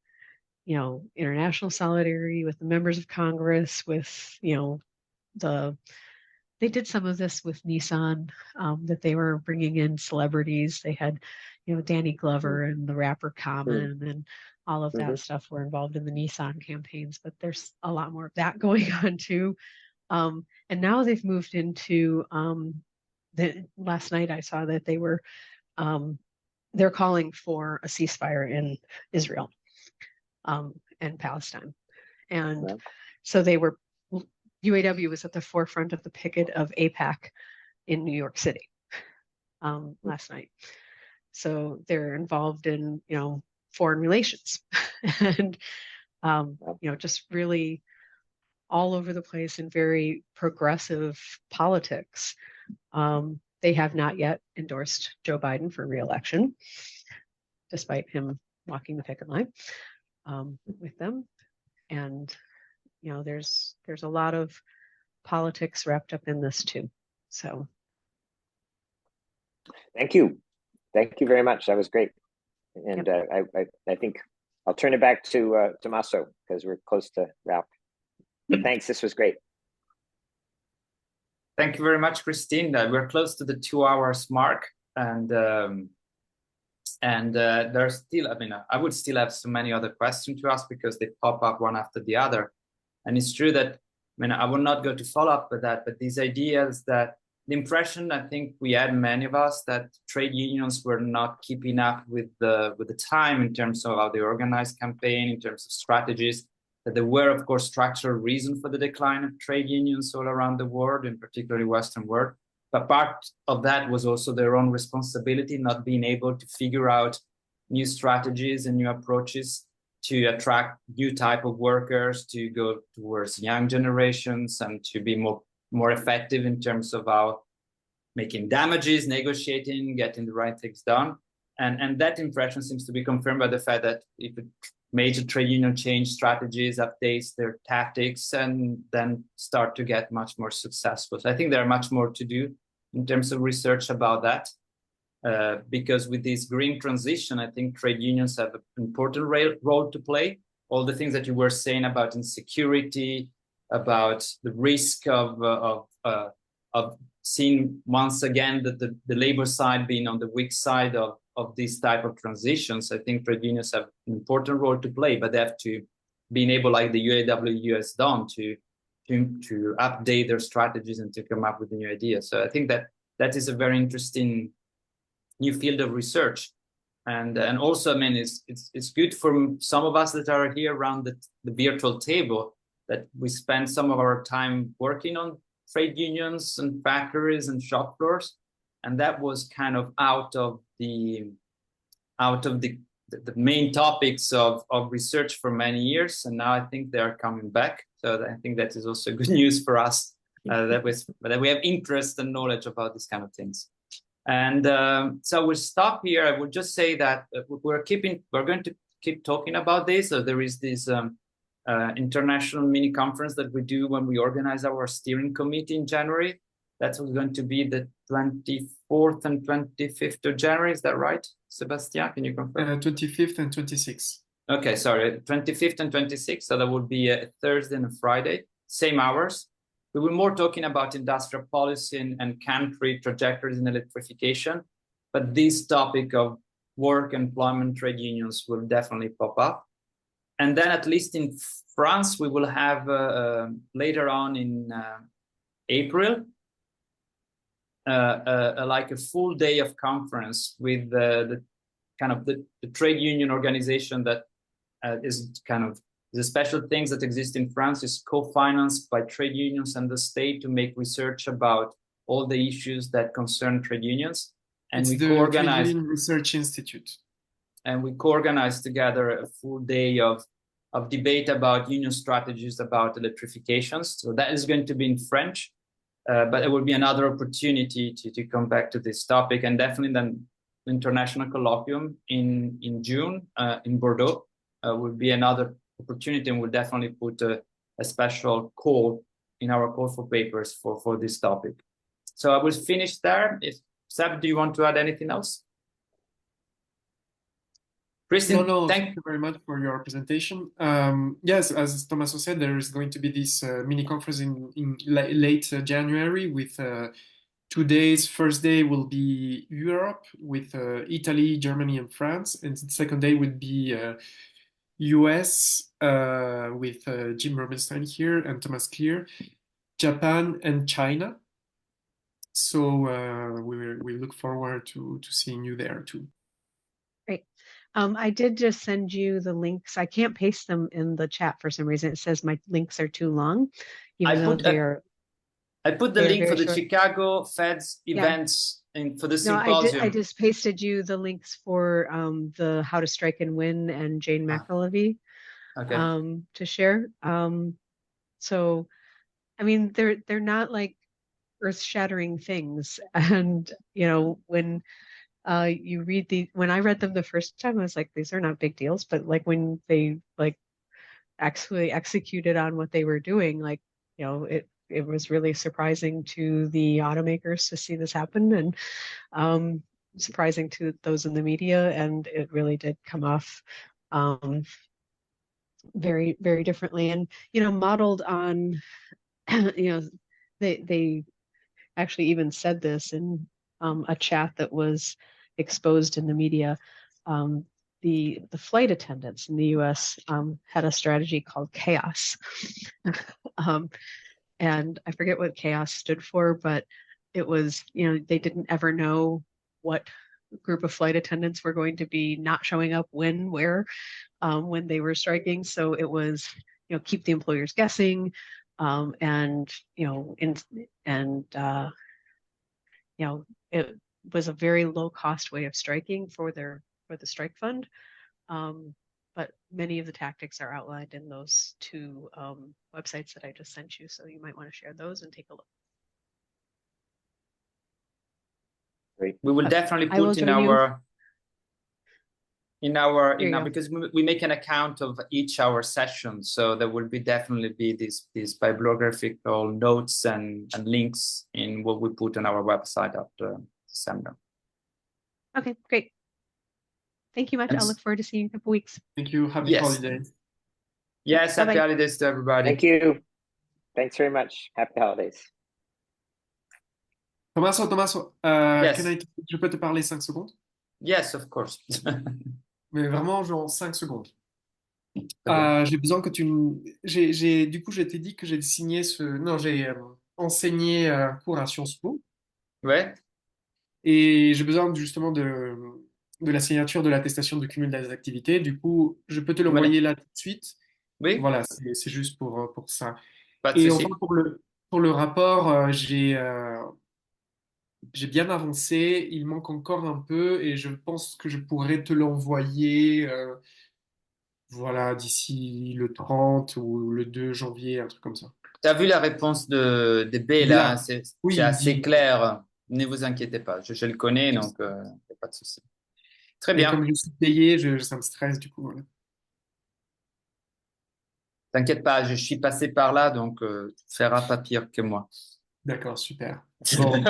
you know, international solidarity, with the members of Congress, with, you know, they did some of this with Nissan, that they were bringing in celebrities. They had, you know, Danny Glover and the rapper Common and all of that stuff were involved in the Nissan campaigns, but there's a lot more of that going on too. And now they've moved into, last night I saw that they were, they're calling for a ceasefire in Israel and Palestine. And so they were, UAW was at the forefront of the picket of APAC in New York City last night. So they're involved in, you know, foreign relations and, you know, just really all over the place in very progressive politics. They have not yet endorsed Joe Biden for re-election, despite him walking the picket line with them. And you know, there's a lot of politics wrapped up in this too. So thank you very much. That was great. And I think I'll turn it back to Tommaso because we're close to wrap. But thanks, this was great. Thank you very much, Kristin. We're close to the 2 hours mark, and there's still, I mean, I would still have so many other questions to ask because they pop up one after the other. And it's true that, I mean, I will not go to follow up with that, but these ideas that the impression I think we had, many of us, that trade unions were not keeping up with the time in terms of how they organize campaign, in terms of strategies, that there were, of course, structural reasons for the decline of trade unions all around the world, in particularly Western world. But part of that was also their own responsibility, not being able to figure out new strategies and new approaches to attract new type of workers, to go towards young generations, and to be more effective in terms of how making damages, negotiating, getting the right things done. And that impression seems to be confirmed by the fact that if a major trade union change strategies, updates their tactics, and then start to get much more successful. So I think there are much more to do in terms of research about that. Because with this green transition, I think trade unions have an important role to play. All the things that you were saying about insecurity, about the risk of seeing once again that the labor side being on the weak side of this type of transitions, I think trade unions have an important role to play, but they have to be able, like the UAW has done, to update their strategies and to come up with new ideas. So I think that is a very interesting new field of research, and also, I mean, it's good for some of us that are here around the virtual table, that we spend some of our time working on trade unions and factories and shop floors, and that was kind of out of the main topics of research for many years, and now I think they are coming back. So I think that is also good news for us, that we have interest and knowledge about these kind of things. And so we'll stop here. I would just say that we're going to keep talking about this. So there is this international mini conference that we do when we organize our steering committee in January. That's going to be the 24th and 25th of January. Is that right, Sebastian? Can you confirm? 25th and 26th. Okay, sorry, 25th and 26th. So that would be a Thursday and a Friday, same hours. We will be more talking about industrial policy and country trajectories in electrification, but this topic of work, employment, trade unions will definitely pop up. And then at least in France, we will have later on in April, like a full day of conference with the kind of the trade union organization that is kind of the special things that exist in France, is co-financed by trade unions and the state to make research about all the issues that concern trade unions. And it's we co-organize Trade Union Research Institute. And we co-organize together a full day of debate about union strategies about electrifications. So that is going to be in French. But it will be another opportunity to come back to this topic, and definitely then international colloquium in June in Bordeaux will be another opportunity, and we'll definitely put a special call in our call for papers for this topic. So I will finish there. If Seb, do you want to add anything else? Kristin, No, thank thank you very much for your presentation. Yes, as Tommaso said, there is going to be this mini conference in late January with 2 days. First day will be Europe with Italy, Germany, and France, and the second day would be US with Jim Rubenstein here and Thomas Clear, Japan, and China. So we look forward to seeing you there too. Great. I did just send you the links. I can't paste them in the chat for some reason. It says my links are too long, even though I put the they are link for very the short. Chicago Feds events and for the symposium. I just pasted you the links for the How to Strike and Win and Jane McAlevey to share. So, I mean, they're not like earth-shattering things, and you know when you read when I read them the first time, I was like, these are not big deals, but like when they like actually executed on what they were doing, like, you know, it was really surprising to the automakers to see this happen, and surprising to those in the media, and it really did come off very, very differently, and you know, modeled on you know, they actually even said this in a chat that was exposed in the media. The flight attendants in the U.S. Had a strategy called chaos, and I forget what chaos stood for, but it was, you know, they didn't ever know what group of flight attendants were going to be not showing up when, where, when they were striking. So it was, you know, keep the employers guessing, and you know, you know, it was a very low cost way of striking for the strike fund. But many of the tactics are outlined in those two websites that I just sent you. So you might want to share those and take a look. Great. We will definitely put because we make an account of each our session, so there will be definitely be these bibliographical notes and links in what we put on our website after December. Okay, great. Thank you much. I'll look forward to seeing you in a couple weeks. Thank you. Happy holidays. Yes, happy holidays to everybody. Thank you. Thanks very much. Happy holidays. Tommaso, Yes. je peux te parler 5 secondes? Yes, of course. Mais vraiment, genre 5 secondes. J'ai besoin que tu me... Du coup, je t'ai dit que j'ai signé Non, j'ai enseigné un cours à Sciences Po. Ouais. Et j'ai besoin justement de la signature de l'attestation de cumul des activités. Du coup, je peux te l'envoyer là tout de suite. Oui. Voilà, c'est juste pour ça. Pas de Et souci. enfin, pour le rapport, j'ai bien avancé. Il manque encore un peu et je pense que je pourrais te l'envoyer voilà, d'ici le 30 ou le 2 janvier, un truc comme ça. Tu as vu la réponse de B là, hein, c'est assez clair. Ne vous inquiétez pas, je le connais, donc il n'y a pas de souci. Très bien. Et comme je suis payé, ça me stresse du coup. Voilà. T'inquiète pas, je suis passé par là, donc tu feras pas pire que moi. D'accord, super. Bon.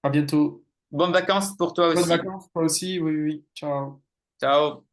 À bientôt. Bonnes vacances pour toi aussi. Bonnes vacances, toi aussi, oui. Ciao. Ciao.